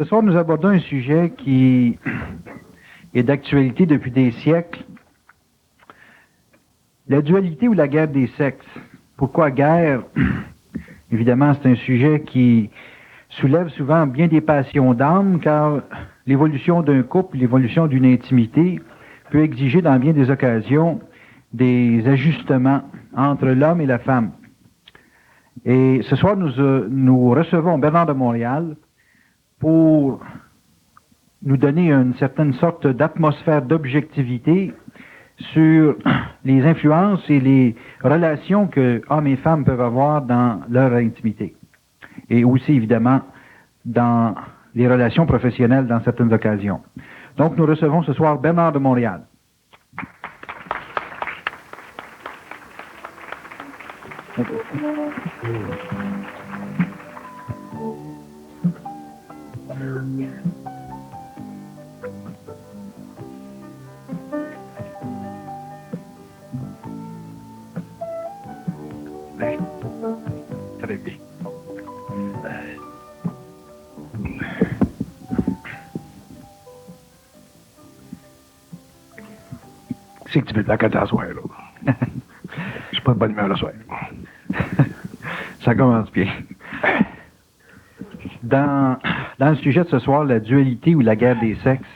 Ce soir, nous abordons un sujet qui est d'actualité depuis des siècles. La dualité ou la guerre des sexes. Pourquoi guerre? Évidemment, c'est un sujet qui soulève souvent bien des passions d'âme, car l'évolution d'un couple, l'évolution d'une intimité peut exiger dans bien des occasions des ajustements entre l'homme et la femme. Et ce soir, nous recevons Bernard de Montréal pour nous donner une certaine sorte d'atmosphère d'objectivité sur les influences et les relations que hommes et femmes peuvent avoir dans leur intimité. Et aussi, évidemment, dans les relations professionnelles dans certaines occasions. Donc, nous recevons ce soir Bernard de Montréal. Très bien. C'est que tu veux de la à soir, là. Je suis pas de bonne humeur le soir. Ça commence bien. Dans le sujet de ce soir, la dualité ou la guerre des sexes,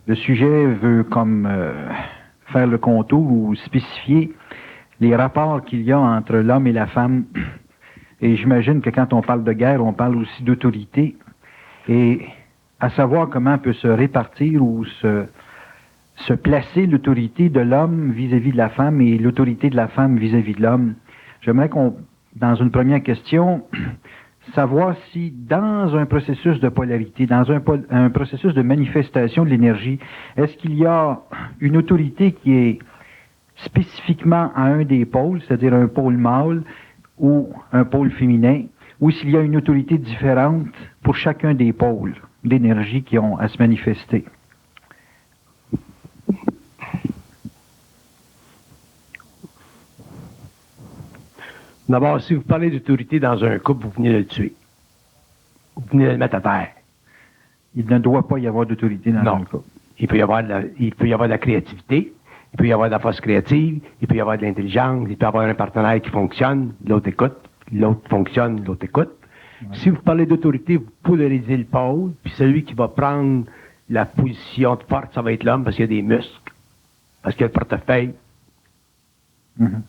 le sujet veut comme faire le contour ou spécifier les rapports qu'il y a entre l'homme et la femme. Et j'imagine que quand on parle de guerre, on parle aussi d'autorité. Et à savoir comment peut se répartir ou se placer l'autorité de l'homme vis-à-vis de la femme et l'autorité de la femme vis-à-vis de l'homme. J'aimerais dans une première question, savoir si dans un processus de polarité, dans un processus de manifestation de l'énergie, est-ce qu'il y a une autorité qui est spécifiquement à un des pôles, c'est-à-dire un pôle mâle ou un pôle féminin, ou s'il y a une autorité différente pour chacun des pôles d'énergie qui ont à se manifester? D'abord, si vous parlez d'autorité dans un couple, vous venez de le tuer. Vous venez de le mettre à terre. Il ne doit pas y avoir d'autorité dans un couple. Il peut y avoir de la créativité, il peut y avoir de la force créative, il peut y avoir de l'intelligence, il peut y avoir un partenaire qui fonctionne, l'autre écoute, l'autre fonctionne, l'autre écoute. Ouais. Si vous parlez d'autorité, vous polarisez le pôle, puis celui qui va prendre la position de force, ça va être l'homme parce qu'il y a des muscles, parce qu'il y a le portefeuille. Mm-hmm.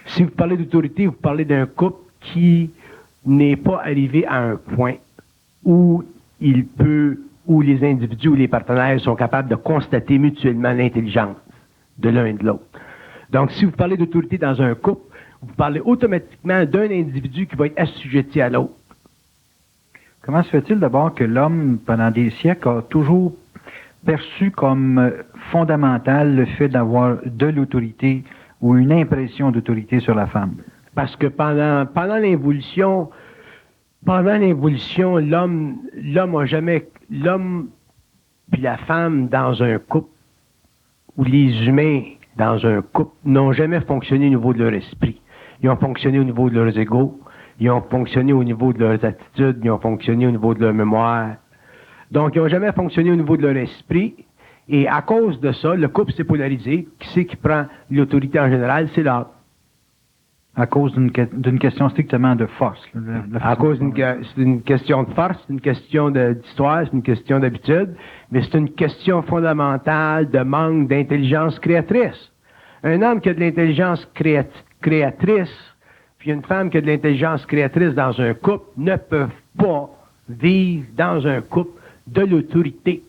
Si vous parlez d'autorité, vous parlez d'un couple qui n'est pas arrivé à un point où où les individus ou les partenaires sont capables de constater mutuellement l'intelligence de l'un et de l'autre. Donc, si vous parlez d'autorité dans un couple, vous parlez automatiquement d'un individu qui va être assujetti à l'autre. Comment se fait-il d'abord que l'homme, pendant des siècles, a toujours perçu comme fondamental le fait d'avoir de l'autorité ou une impression d'autorité sur la femme? Parce que pendant l'évolution, l'homme puis la femme dans un couple, ou les humains dans un couple, n'ont jamais fonctionné au niveau de leur esprit. Ils ont fonctionné au niveau de leurs égos, ils ont fonctionné au niveau de leurs attitudes, ils ont fonctionné au niveau de leur mémoire. Donc, ils n'ont jamais fonctionné au niveau de leur esprit. Et à cause de ça, le couple s'est polarisé. Qui c'est qui prend l'autorité en général? C'est l'autre. À cause d'une question strictement de force. À cause d'une question de force, c'est une question d'histoire, c'est une question d'habitude, mais c'est une question fondamentale de manque d'intelligence créatrice. Un homme qui a de l'intelligence créatrice, puis une femme qui a de l'intelligence créatrice dans un couple, ne peuvent pas vivre dans un couple de l'autorité.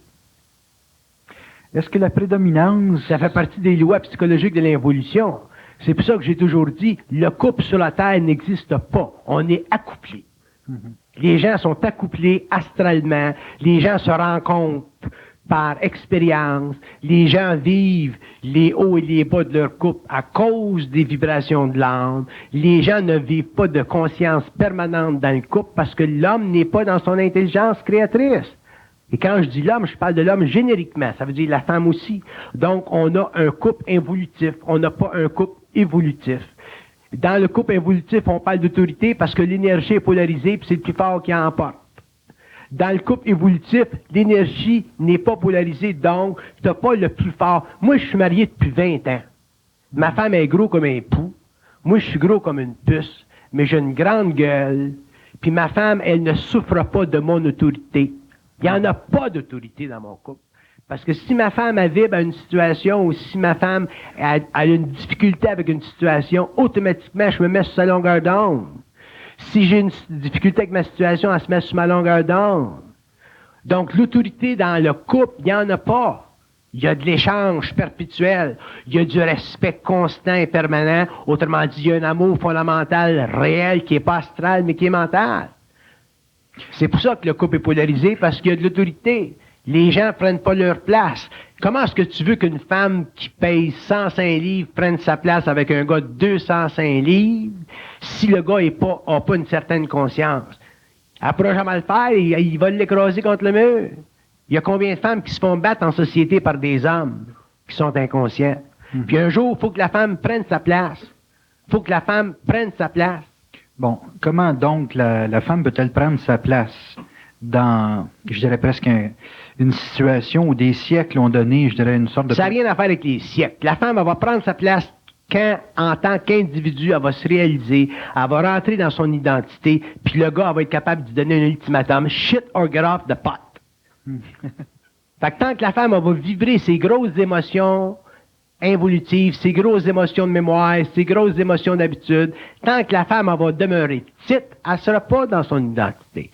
Est-ce que la prédominance... Ça fait partie des lois psychologiques de l'évolution. C'est pour ça que j'ai toujours dit, le couple sur la Terre n'existe pas. On est accouplés. Mm-hmm. Les gens sont accouplés astralement. Les gens se rencontrent par expérience. Les gens vivent les hauts et les bas de leur couple à cause des vibrations de l'âme. Les gens ne vivent pas de conscience permanente dans le couple parce que l'homme n'est pas dans son intelligence créatrice. Et quand je dis l'homme, je parle de l'homme génériquement. Ça veut dire la femme aussi. Donc, on a un couple involutif. On n'a pas un couple évolutif. Dans le couple involutif, on parle d'autorité parce que l'énergie est polarisée puis c'est le plus fort qui emporte. Dans le couple évolutif, l'énergie n'est pas polarisée, donc tu n'as pas le plus fort. Moi, je suis marié depuis 20 ans. Ma femme est gros comme un pou. Moi, je suis gros comme une puce, mais j'ai une grande gueule. Puis ma femme, elle ne souffre pas de mon autorité. Il n'y en a pas d'autorité dans mon couple. Parce que si ma femme elle vibre à une situation ou si ma femme a une difficulté avec une situation, automatiquement, je me mets sur sa longueur d'onde. Si j'ai une difficulté avec ma situation, elle se met sur ma longueur d'onde. Donc, l'autorité dans le couple, il n'y en a pas. Il y a de l'échange perpétuel. Il y a du respect constant et permanent. Autrement dit, il y a un amour fondamental, réel, qui n'est pas astral, mais qui est mental. C'est pour ça que le couple est polarisé, parce qu'il y a de l'autorité. Les gens ne prennent pas leur place. Comment est-ce que tu veux qu'une femme qui paye 105 livres prenne sa place avec un gars de 205 livres si le gars n'a pas une certaine conscience? Elle ne pourra jamais le faire, il va l'écraser contre le mur. Il y a combien de femmes qui se font battre en société par des hommes qui sont inconscients? Puis un jour, il faut que la femme prenne sa place. Il faut que la femme prenne sa place. Bon, comment donc la femme peut-elle prendre sa place dans, je dirais presque une situation où des siècles ont donné, je dirais, une sorte de... Ça n'a rien à faire avec les siècles. La femme, elle va prendre sa place quand, en tant qu'individu, elle va se réaliser, elle va rentrer dans son identité, puis le gars, elle va être capable de donner un ultimatum, shit or get off the pot. Fait que tant que la femme, elle va vibrer ses grosses émotions involutives, ses grosses émotions de mémoire, ses grosses émotions d'habitude, tant que la femme, elle va demeurer petite, elle ne sera pas dans son identité.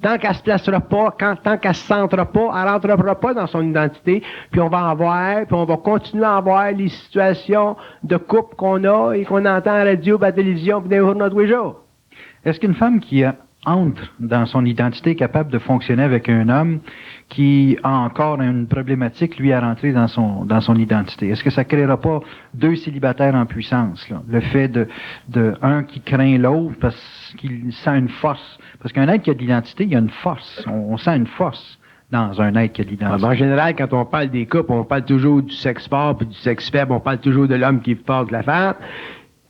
Tant qu'elle ne se placera pas, tant qu'elle ne se centrera pas, elle ne rentrera pas dans son identité, puis on va continuer à avoir les situations de couple qu'on a et qu'on entend à la radio, à la télévision, puis dans les journaux tous les jours. Est-ce qu'une femme qui entre dans son identité est capable de fonctionner avec un homme qui a encore une problématique, lui, à rentrer dans son identité? Est-ce que ça ne créera pas deux célibataires en puissance, là? Le fait de un qui craint l'autre parce qu'il sent une force. Parce qu'un être qui a de l'identité, il y a une force. On sent une force dans un être qui a de l'identité. En général, quand on parle des couples, on parle toujours du sexe fort puis du sexe faible. On parle toujours de l'homme qui est fort que la femme.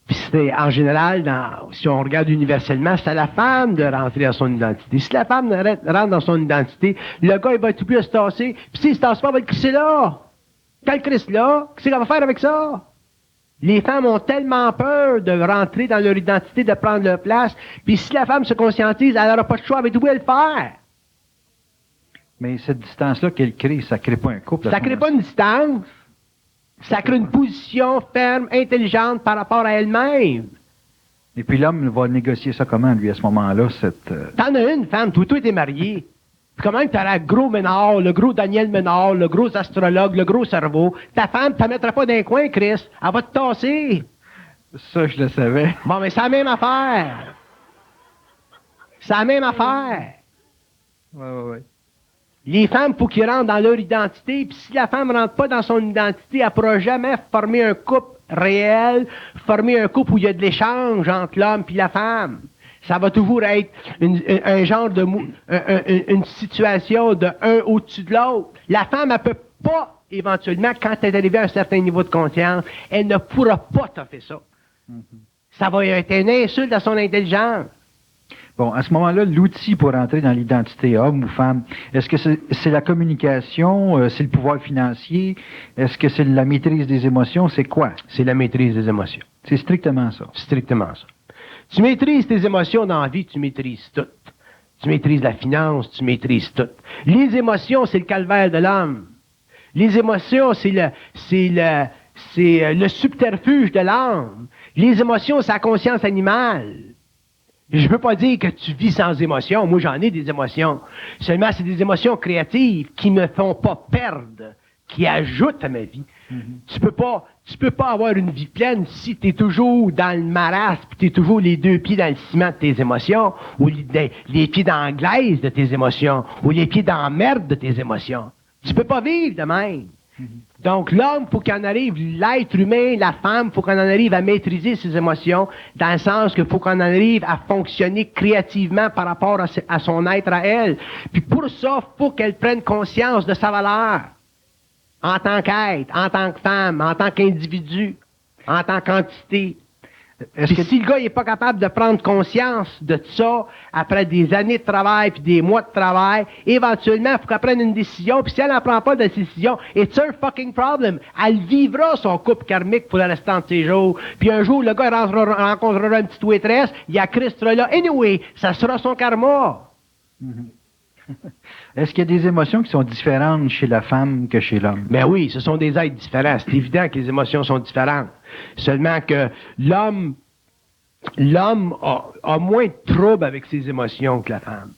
Puis c'est, en général, si on regarde universellement, c'est à la femme de rentrer dans son identité. Si la femme rentre dans son identité, le gars, il va être tout plus à se tasser. Puis s'il se tasse pas, il va le crisser là. Quand le crisse là, qu'est-ce qu'elle va faire avec ça? Les femmes ont tellement peur de rentrer dans leur identité, de prendre leur place. Puis si la femme se conscientise, elle n'aura pas de choix, elle va tout le faire. Mais cette distance-là qu'elle crée, ça ne crée pas un couple. Ça ne crée pas une distance. Ça crée une position ferme, intelligente par rapport à elle-même. Et puis l'homme va négocier ça comment, lui, à ce moment-là? T'en as une femme, toi t'es marié. Puis comment tu as le gros Ménard, le gros Daniel Ménard, le gros astrologue, le gros cerveau? Ta femme, tu ne mettra pas dans un coin, Chris. Elle va te tasser. Ça, je le savais. Bon, mais c'est la même affaire. C'est la même affaire. Ouais. Les femmes, il faut qu'ils rentrent dans leur identité, puis si la femme ne rentre pas dans son identité, elle ne pourra jamais former un couple réel, former un couple où il y a de l'échange entre l'homme et la femme. Ça va toujours être un genre de une situation de un au-dessus de l'autre. La femme, elle ne peut pas, éventuellement, quand elle est arrivée à un certain niveau de conscience, elle ne pourra pas toffer ça. Ça va être une insulte à son intelligence. Bon, à ce moment-là, l'outil pour entrer dans l'identité homme ou femme, est-ce que c'est la communication, c'est le pouvoir financier, est-ce que c'est la maîtrise des émotions, c'est quoi? C'est la maîtrise des émotions. C'est strictement ça. Strictement ça. Tu maîtrises tes émotions dans la vie, tu maîtrises tout. Tu maîtrises la finance, tu maîtrises tout. Les émotions, c'est le calvaire de l'homme. Les émotions, c'est le subterfuge de l'âme. Les émotions, c'est la conscience animale. Je ne veux pas dire que tu vis sans émotions. Moi, j'en ai des émotions. Seulement, c'est des émotions créatives qui ne me font pas perdre, qui ajoutent à ma vie. Tu peux pas avoir une vie pleine si tu es toujours dans le marasme, puis tu es toujours les deux pieds dans le ciment de tes émotions, ou les pieds dans la glaise de tes émotions, ou les pieds dans la merde de tes émotions. Tu peux pas vivre de même. Donc, l'homme, faut qu'il en arrive, l'être humain, la femme, faut qu'on en arrive à maîtriser ses émotions, dans le sens qu'il faut qu'on en arrive à fonctionner créativement par rapport à son être à elle. Puis pour ça, faut qu'elle prenne conscience de sa valeur. En tant qu'être, en tant que femme, en tant qu'individu, en tant qu'entité. Puis si le gars n'est pas capable de prendre conscience de ça, après des années de travail puis des mois de travail, éventuellement, il faut qu'elle prenne une décision, puis si elle n'en prend pas de décision, it's her fucking problem. Elle vivra son couple karmique pour le restant de ses jours. Puis un jour, le gars rencontrera une petite waitress, il accristera là. Anyway, ça sera son karma. Est-ce qu'il y a des émotions qui sont différentes chez la femme que chez l'homme? Ben oui, ce sont des êtres différents. C'est évident que les émotions sont différentes. Seulement que l'homme a moins de troubles avec ses émotions que la femme.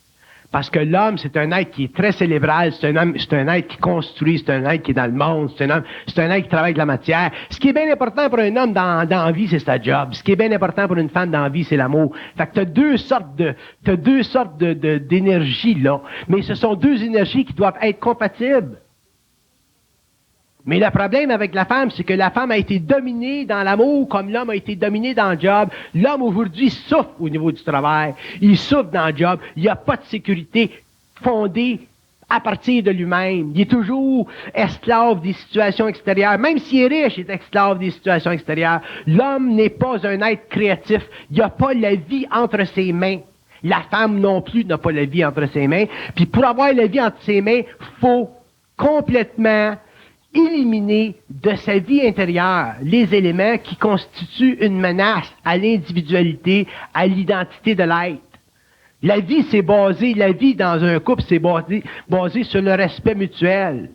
Parce que l'homme, c'est un être qui est très cérébral, c'est un être qui construit, c'est un être qui est dans le monde, c'est un être qui travaille avec la matière. Ce qui est bien important pour un homme dans la vie, c'est sa job. Ce qui est bien important pour une femme dans la vie, c'est l'amour. Fait que t'as deux sortes d'énergie, là. Mais ce sont deux énergies qui doivent être compatibles. Mais le problème avec la femme, c'est que la femme a été dominée dans l'amour comme l'homme a été dominé dans le job. L'homme, aujourd'hui, souffre au niveau du travail. Il souffre dans le job. Il n'y a pas de sécurité fondée à partir de lui-même. Il est toujours esclave des situations extérieures. Même s'il est riche, il est esclave des situations extérieures. L'homme n'est pas un être créatif. Il n'a pas la vie entre ses mains. La femme non plus n'a pas la vie entre ses mains. Puis pour avoir la vie entre ses mains, il faut complètement éliminer de sa vie intérieure les éléments qui constituent une menace à l'individualité, à l'identité de l'être. La vie dans un couple, c'est basé sur le respect mutuel.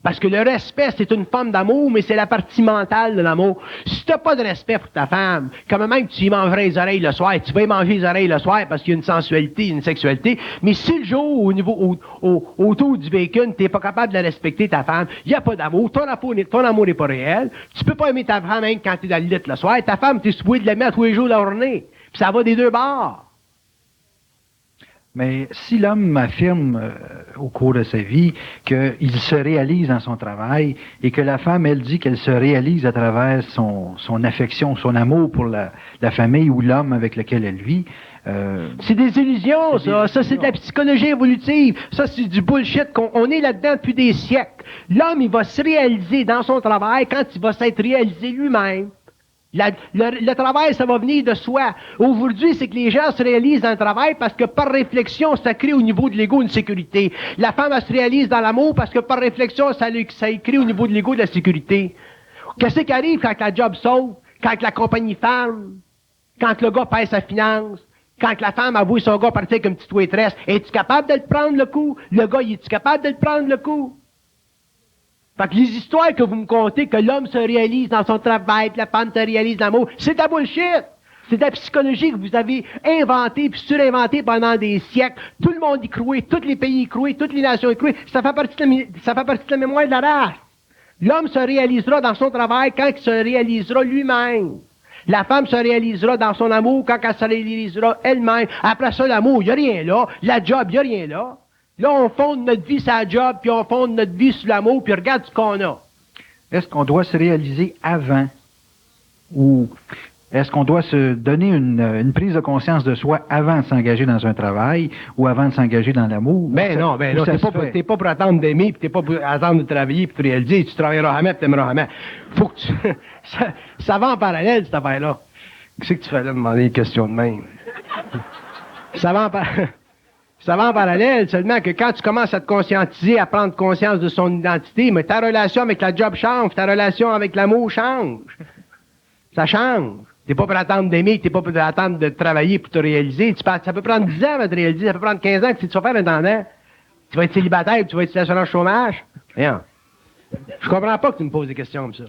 Parce que le respect, c'est une forme d'amour, mais c'est la partie mentale de l'amour. Si tu n'as pas de respect pour ta femme, quand même tu y mangeras les oreilles le soir, tu vas y manger les oreilles le soir parce qu'il y a une sensualité, une sexualité, mais si le jour, autour du bacon, tu n'es pas capable de respecter ta femme, il n'y a pas d'amour, ton amour n'est pas réel, tu peux pas aimer ta femme même quand tu es dans le lit le soir, ta femme, tu es supposé de l'aimer à tous les jours de la journée. Puis ça va des deux bords. Mais si l'homme affirme au cours de sa vie qu'il se réalise dans son travail et que la femme, elle dit qu'elle se réalise à travers son affection, son amour pour la famille ou l'homme avec lequel elle vit... c'est des illusions, ça. Ça, c'est de la psychologie évolutive. Ça, c'est du bullshit. On est là-dedans depuis des siècles. L'homme, il va se réaliser dans son travail quand il va s'être réalisé lui-même. Le travail, ça va venir de soi. Aujourd'hui, c'est que les gens se réalisent dans le travail parce que par réflexion, ça crée au niveau de l'ego une sécurité. La femme, elle se réalise dans l'amour parce que par réflexion, ça crée au niveau de l'ego de la sécurité. Qu'est-ce qui arrive quand la job saute, quand la compagnie ferme, quand le gars perd sa finance, quand la femme avoue son gars partir avec une petite waitress? Es-tu capable de le prendre le coup? Le gars, es-tu capable de le prendre le coup? Fait que les histoires que vous me contez, que l'homme se réalise dans son travail, que la femme se réalise dans l'amour, c'est de la bullshit! C'est de la psychologie que vous avez inventée puis surinventée pendant des siècles. Tout le monde y croit, tous les pays y croient, toutes les nations y croient. Ça fait partie de la mémoire de la race. L'homme se réalisera dans son travail quand il se réalisera lui-même. La femme se réalisera dans son amour quand elle se réalisera elle-même. Après ça, l'amour, il n'y a rien là. La job, il n'y a rien là. Là, on fonde notre vie sur la job, puis on fonde notre vie sur l'amour, puis regarde ce qu'on a. Est-ce qu'on doit se réaliser avant? Ou est-ce qu'on doit se donner une prise de conscience de soi avant de s'engager dans un travail ou avant de s'engager dans l'amour? Ben non, t'es pas pour attendre d'aimer, puis t'es pas pour attendre de travailler, puis te réaliser. Tu travailleras jamais, puis t'aimeras jamais. Faut que tu... ça va en parallèle, cette affaire-là. Qu'est-ce que tu fais là, demander une question de même? Ça va en parallèle, seulement que quand tu commences à te conscientiser, à prendre conscience de son identité, mais ta relation avec la job change, ta relation avec l'amour change. Ça change. T'es pas pour attendre d'aimer, t'es pas pour attendre de travailler pour te réaliser. Ça peut prendre 10 ans avant de te réaliser, ça peut prendre 15 ans, que si tu vas faire un an, tu vas être célibataire, tu vas être sur l'assurance chômage. Rien. Je comprends pas que tu me poses des questions comme ça.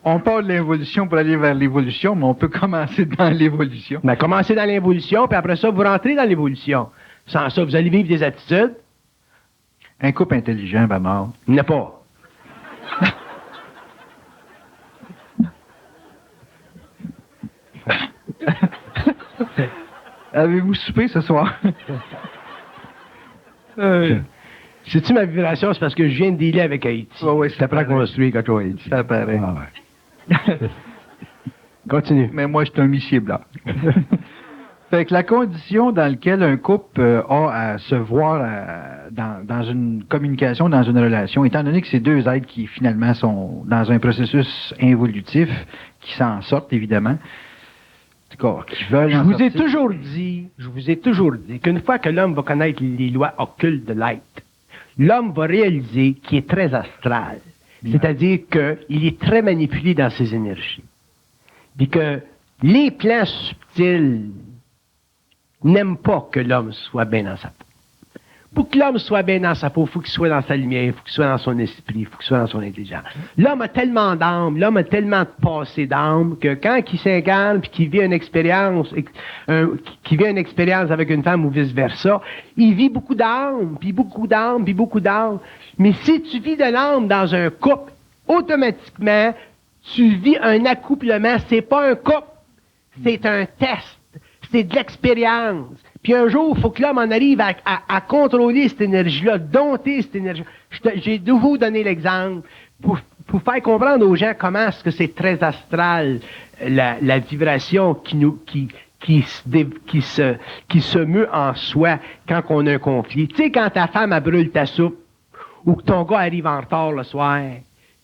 On parle de l'involution pour aller vers l'évolution, mais on peut commencer dans l'évolution. Ben, commencez dans l'évolution, puis après ça, vous rentrez dans l'évolution. Sans ça, vous allez vivre des attitudes. Un couple intelligent, ben mort. Il n'y en a pas. Avez-vous soupé ce soir? C'est-tu ma vibration? C'est parce que je viens de dealer avec Haïti. Oui, c'est après qu'on construit quelque chose à Haïti. Ça paraît. Ah ouais. Continue. Mais moi, je suis un missier blanc. Fait que la condition dans laquelle un couple a à se voir dans une communication, dans une relation, étant donné que c'est deux êtres qui finalement sont dans un processus involutif, qui s'en sortent évidemment, qui veulent Je en vous ai sortir. toujours dit qu'une fois que l'homme va connaître les lois occultes de l'être, l'homme va réaliser qu'il est très astral. C'est-à-dire qu'il est très manipulé dans ses énergies. Puis que les plans subtils n'aiment pas que l'homme soit bien dans sa peau. Pour que l'homme soit bien dans sa peau, il faut qu'il soit dans sa lumière, il faut qu'il soit dans son esprit, il faut qu'il soit dans son intelligence. L'homme a tellement d'âme, l'homme a tellement de passé d'âme que quand il s'incarne puis qu'il vit une expérience, avec une femme ou vice-versa, il vit beaucoup d'âme, puis beaucoup d'âme, puis beaucoup d'âme. Mais si tu vis de l'âme dans un couple, automatiquement, tu vis un accouplement. C'est pas un couple, c'est un test, c'est de l'expérience. Puis un jour, il faut que l'homme en arrive à contrôler cette énergie-là, dompter cette énergie. J'ai de vous donner l'exemple pour faire comprendre aux gens comment est-ce que c'est très astral, la vibration qui se meut en soi quand on a un conflit. Tu sais, quand ta femme elle brûle ta soupe, ou que ton gars arrive en retard le soir,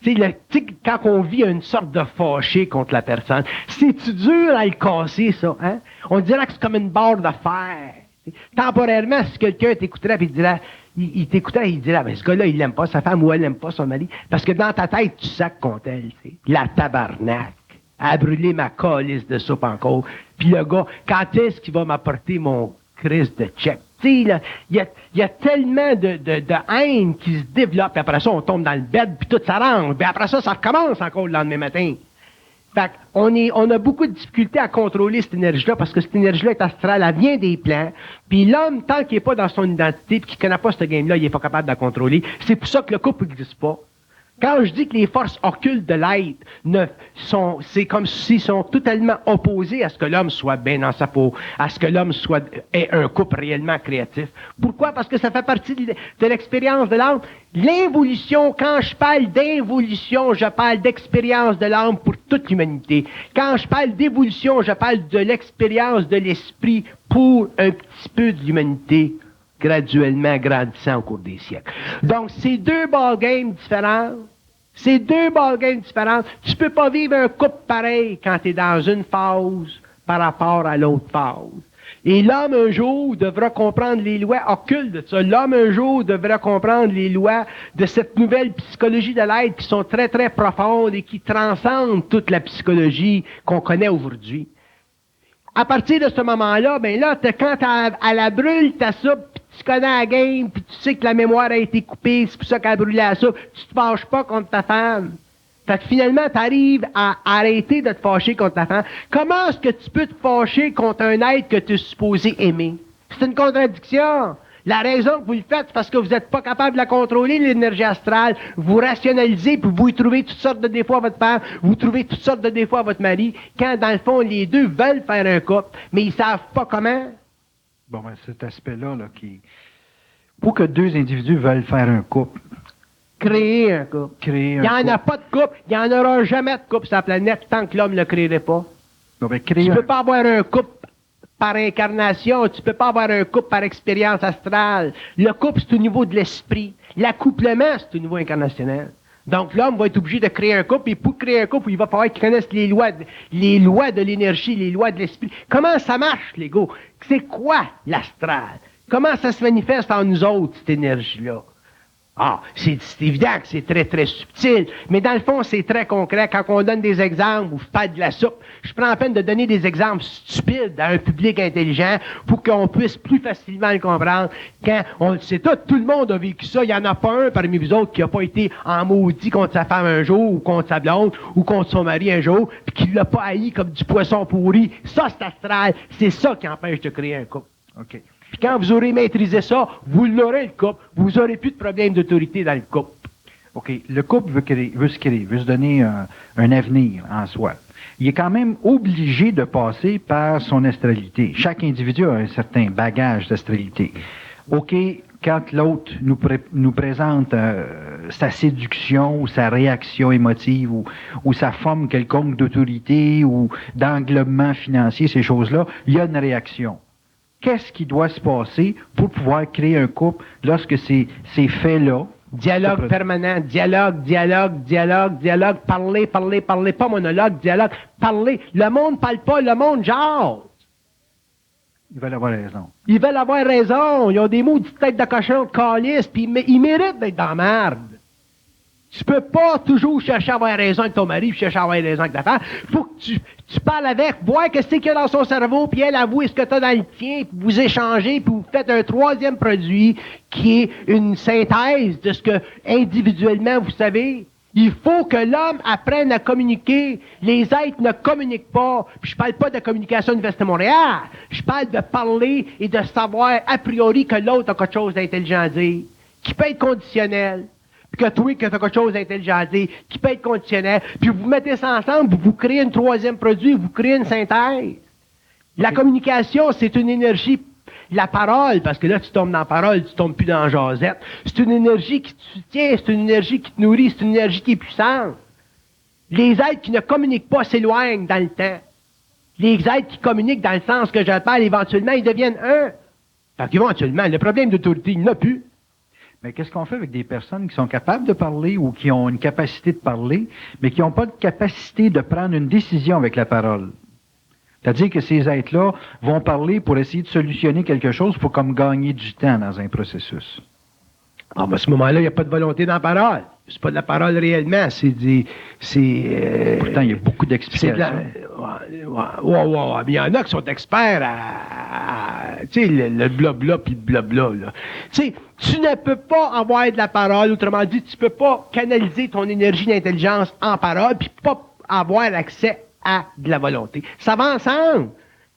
tu sais, quand on vit une sorte de fâché contre la personne, c'est-tu dur à le casser, ça, hein? On dirait que c'est comme une barre de fer. Temporairement, si quelqu'un t'écouterait et il t'écouterait et il dirait, ben, ce gars-là, il l'aime pas sa femme ou elle n'aime pas son mari, parce que dans ta tête, tu sacs contre elle, tu sais. La tabarnak a brûlé ma calice de soupe encore. Puis le gars, quand est-ce qu'il va m'apporter mon crise de check? Tu sais, il y a tellement de haine qui se développe, puis après ça, on tombe dans le bed, puis tout s'arrange, puis après ça, ça recommence encore le lendemain matin. Fait on a beaucoup de difficultés à contrôler cette énergie-là, parce que cette énergie-là est astrale, elle vient des plans, puis l'homme, tant qu'il n'est pas dans son identité, puis qu'il ne connaît pas ce game-là, il n'est pas capable de la contrôler. C'est pour ça que le couple n'existe pas. Quand je dis que les forces occultes de l'être c'est comme s'ils sont totalement opposés à ce que l'homme soit bien dans sa peau, à ce que l'homme ait un couple réellement créatif. Pourquoi? Parce que ça fait partie de l'expérience de l'âme. L'évolution, quand je parle d'involution, je parle d'expérience de l'âme pour toute l'humanité. Quand je parle d'évolution, je parle de l'expérience de l'esprit pour un petit peu de l'humanité, graduellement grandissant au cours des siècles. Donc, c'est deux ballgames différents. C'est deux ballgames différents. Tu peux pas vivre un couple pareil quand tu es dans une phase par rapport à l'autre phase. Et l'homme, un jour, devra comprendre les lois occultes de ça. L'homme, un jour, devra comprendre les lois de cette nouvelle psychologie de l'être qui sont très, très profondes et qui transcendent toute la psychologie qu'on connaît aujourd'hui. À partir de ce moment-là, ben là, quand à la brûle ta soupe, pis tu connais la game, puis tu sais que la mémoire a été coupée, c'est pour ça qu'elle a brûlé la soupe, tu te fâches pas contre ta femme. Fait que finalement, tu arrives à arrêter de te fâcher contre ta femme. Comment est-ce que tu peux te fâcher contre un être que tu es supposé aimer? C'est une contradiction. La raison que vous le faites, c'est parce que vous n'êtes pas capable de la contrôler, l'énergie astrale. Vous rationalisez, puis vous y trouvez toutes sortes de défauts à votre femme, vous trouvez toutes sortes de défauts à votre mari, quand, dans le fond, les deux veulent faire un couple, mais ils savent pas comment. Bon, ben, cet aspect-là, pour que deux individus veulent faire un couple, Créer un couple. Il n'y en a pas de couple, il n'y en aura jamais de couple sur la planète tant que l'homme ne le créerait pas. Bon, ben, Tu ne peux pas avoir un couple par incarnation, tu ne peux pas avoir un couple par expérience astrale. Le couple, c'est au niveau de l'esprit. L'accouplement, c'est au niveau incarnationnel. Donc, l'homme va être obligé de créer un couple, et pour créer un couple, il va falloir qu'il connaisse les lois de l'énergie, les lois de l'esprit. Comment ça marche, l'ego? C'est quoi l'astral? Comment ça se manifeste en nous autres, cette énergie-là? Ah, c'est évident que c'est très, très subtil, mais dans le fond, c'est très concret. Quand on donne des exemples, ou je parle de la soupe, je prends la peine de donner des exemples stupides à un public intelligent pour qu'on puisse plus facilement le comprendre. Quand on le sait tout le monde a vécu ça. Il n'y en a pas un parmi vous autres qui n'a pas été en maudit contre sa femme un jour, ou contre sa blonde, ou contre son mari un jour, puis qui l'a pas haï comme du poisson pourri. Ça, c'est astral. C'est ça qui empêche de créer un couple. OK. Puis quand vous aurez maîtrisé ça, vous l'aurez, le couple. Vous n'aurez plus de problème d'autorité dans le couple. OK. Le couple veut se créer, veut se donner un avenir en soi. Il est quand même obligé de passer par son astralité. Chaque individu a un certain bagage d'astralité. OK. quand l'autre nous présente sa séduction ou sa réaction émotive ou sa forme quelconque d'autorité ou d'englobement financier, ces choses-là, il y a une réaction. Qu'est-ce qui doit se passer pour pouvoir créer un couple lorsque ces faits-là... Dialogue permanent, dialogue, parler, pas monologue, dialogue, parler. Le monde parle pas, le monde jase. Ils veulent avoir raison. Ils veulent avoir raison. Ils ont des mots de tête de cochon, de calice, puis ils méritent d'être dans la merde. Tu peux pas toujours chercher à avoir raison avec ton mari, puis chercher à avoir raison avec ta femme. Faut que tu parles avec, voir qu'est-ce qu'il y a dans son cerveau, puis elle avoue ce que tu as dans le tien, puis vous échangez, puis vous faites un troisième produit qui est une synthèse de ce que individuellement vous savez. Il faut que l'homme apprenne à communiquer. Les êtres ne communiquent pas. Puis je parle pas de communication de l'Université de Montréal. Je parle de parler et de savoir a priori que l'autre a quelque chose d'intelligent à dire, qui peut être conditionnel. Puis que toi, que tu as quelque chose d'intelligent à dire, qui peut être conditionnel. Puis vous mettez ça ensemble, vous créez un troisième produit, vous créez une synthèse. La communication, c'est une énergie. La parole, parce que là, tu tombes dans la parole, tu tombes plus dans la jasette. C'est une énergie qui te soutient, c'est une énergie qui te nourrit, c'est une énergie qui est puissante. Les êtres qui ne communiquent pas s'éloignent dans le temps. Les êtres qui communiquent dans le sens que je parle, éventuellement, ils deviennent un. Fait qu'éventuellement, le problème d'autorité, il n'a plus. Mais qu'est-ce qu'on fait avec des personnes qui sont capables de parler ou qui ont une capacité de parler, mais qui n'ont pas de capacité de prendre une décision avec la parole? C'est-à-dire que ces êtres-là vont parler pour essayer de solutionner quelque chose pour comme gagner du temps dans un processus. Ah, ben à ce moment-là, il n'y a pas de volonté dans la parole. C'est pas de la parole réellement, c'est des... Pourtant, il y a beaucoup d'explications. Mais il y en a qui sont experts tu sais, le blabla puis le blabla, là. Tu sais, tu ne peux pas avoir de la parole, autrement dit, tu peux pas canaliser ton énergie d'intelligence en parole puis pas avoir accès à de la volonté. Ça va ensemble.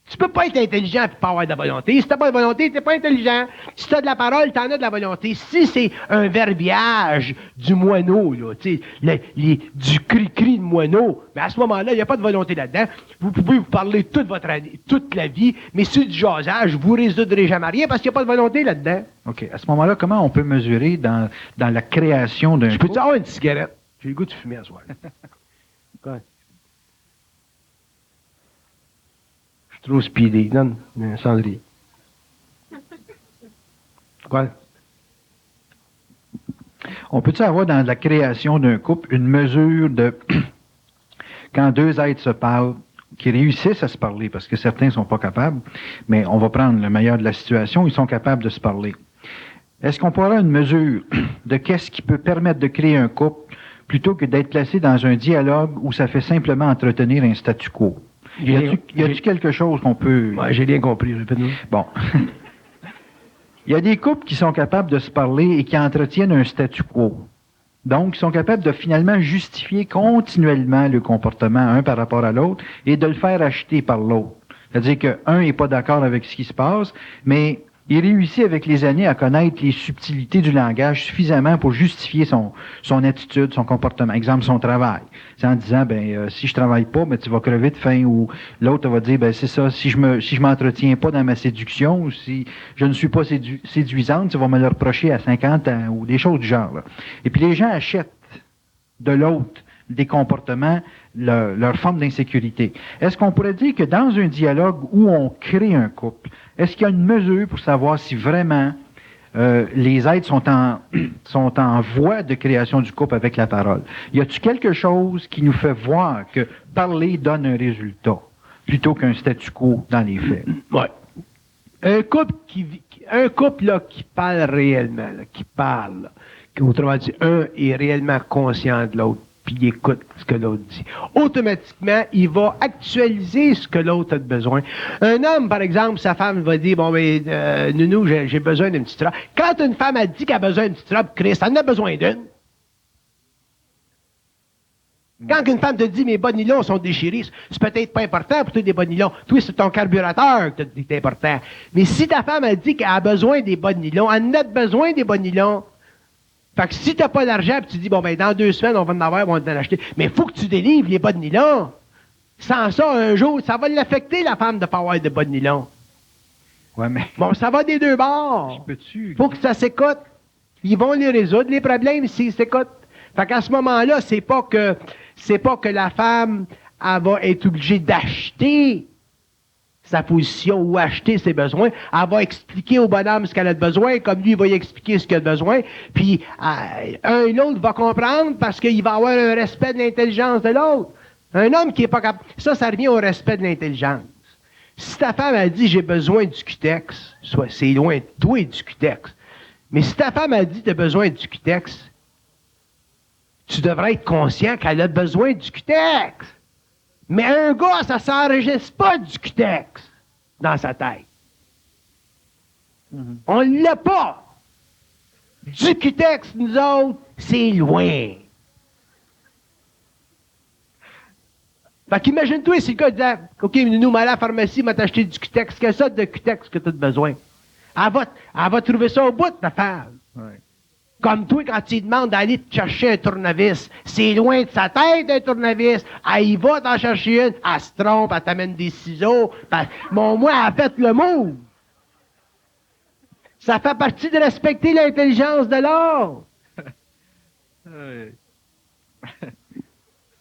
Tu peux pas être intelligent et pas avoir de la volonté. Si t'as pas de volonté, t'es pas intelligent. Si t'as de la parole, t'en as de la volonté. Si c'est un verbiage du moineau, là, tu sais, du cri-cri de moineau, mais à ce moment-là, il n'y a pas de volonté là-dedans. Vous pouvez vous parler toute votre année, toute la vie, mais sur du jasage, vous résoudrez jamais rien parce qu'il n'y a pas de volonté là-dedans. OK. À ce moment-là, comment on peut mesurer dans la création d'un Je peux-tu avoir une cigarette? J'ai le goût de fumer à soir. Quoi? Trop speedé. Donne un cendrier. Quoi? On peut-tu avoir dans la création d'un couple une mesure de quand deux êtres se parlent, qui réussissent à se parler, parce que certains ne sont pas capables, mais on va prendre le meilleur de la situation, ils sont capables de se parler. Est-ce qu'on peut avoir une mesure de qu'est-ce qui peut permettre de créer un couple plutôt que d'être placé dans un dialogue où ça fait simplement entretenir un statu quo? Y a-t-il quelque chose qu'on peut... Ouais, j'ai bien compris, répète-nous. Bon. Il y a des couples qui sont capables de se parler et qui entretiennent un statu quo. Donc, ils sont capables de finalement justifier continuellement le comportement un par rapport à l'autre et de le faire acheter par l'autre. C'est-à-dire qu'un n'est pas d'accord avec ce qui se passe, mais il réussit avec les années à connaître les subtilités du langage suffisamment pour justifier son attitude, son comportement. Exemple, son travail. C'est en disant, si je travaille pas, tu vas crever de faim. Ou l'autre va dire, c'est ça, si je m'entretiens pas dans ma séduction, ou si je ne suis pas séduisante, tu vas me le reprocher à 50 ans, ou des choses du genre, là. Et puis les gens achètent de l'autre des comportements, leur forme d'insécurité. Est-ce qu'on pourrait dire que dans un dialogue où on crée un couple, est-ce qu'il y a une mesure pour savoir si vraiment les êtres sont en voie de création du couple avec la parole? Y a-t-il quelque chose qui nous fait voir que parler donne un résultat plutôt qu'un statu quo dans les faits? Ouais. Un couple là, qui parle réellement, là, qui parle, autrement dit, un est réellement conscient de l'autre, puis il écoute ce que l'autre dit. Automatiquement, il va actualiser ce que l'autre a de besoin. Un homme, par exemple, sa femme va dire, Nounou, j'ai besoin d'une petite robe. Quand une femme a dit qu'elle a besoin d'une petite robe, Christ, elle en a besoin d'une. Quand une femme te dit, mes bas nylons sont déchirés, c'est peut-être pas important pour toi des bas nylons. Toi, c'est ton carburateur qui est important. Mais si ta femme a dit qu'elle a besoin des bas nylons, elle en a besoin des bas nylons. Fait que si t'as pas d'argent, puis tu dis, dans 2 semaines, on va en avoir, on va en acheter. Mais il faut que tu délivres les bas de nylon. Sans ça, un jour, ça va l'affecter, la femme, de pas avoir de bas de nylon. Ouais, mais Bon, ça va des deux bords. peux-tu... Faut que ça s'écoute. Ils vont les résoudre, les problèmes, s'ils s'écoutent. Fait qu'à ce moment-là, c'est pas que la femme, elle va être obligée d'acheter sa position ou acheter ses besoins. Elle va expliquer au bonhomme ce qu'elle a de besoin, comme lui, il va y expliquer ce qu'il a de besoin. Puis, un et l'autre va comprendre parce qu'il va avoir un respect de l'intelligence de l'autre. Un homme qui est pas capable... Ça revient au respect de l'intelligence. Si ta femme a dit « j'ai besoin du cutex », soit c'est loin de toi du cutex. Mais si ta femme a dit « tu as besoin du cutex », tu devrais être conscient qu'elle a besoin du cutex. Mais un gars, ça s'enregistre pas du cutex dans sa tête. On l'a pas. Du cutex, nous autres, c'est loin. Fait qu'imagine-toi si le gars disait « OK, nous, à la pharmacie, m'a t'acheter du cutex. Qu'est-ce que ça de cutex que tu as besoin? » Elle va trouver ça au bout, ta femme. Ouais. Comme toi, quand tu lui demandes d'aller te chercher un tournevis, c'est loin de sa tête, un tournevis. Elle y va t'en chercher une, elle se trompe, elle t'amène des ciseaux. Mais au moins, elle a fait le move. Ça fait partie de respecter l'intelligence de l'autre.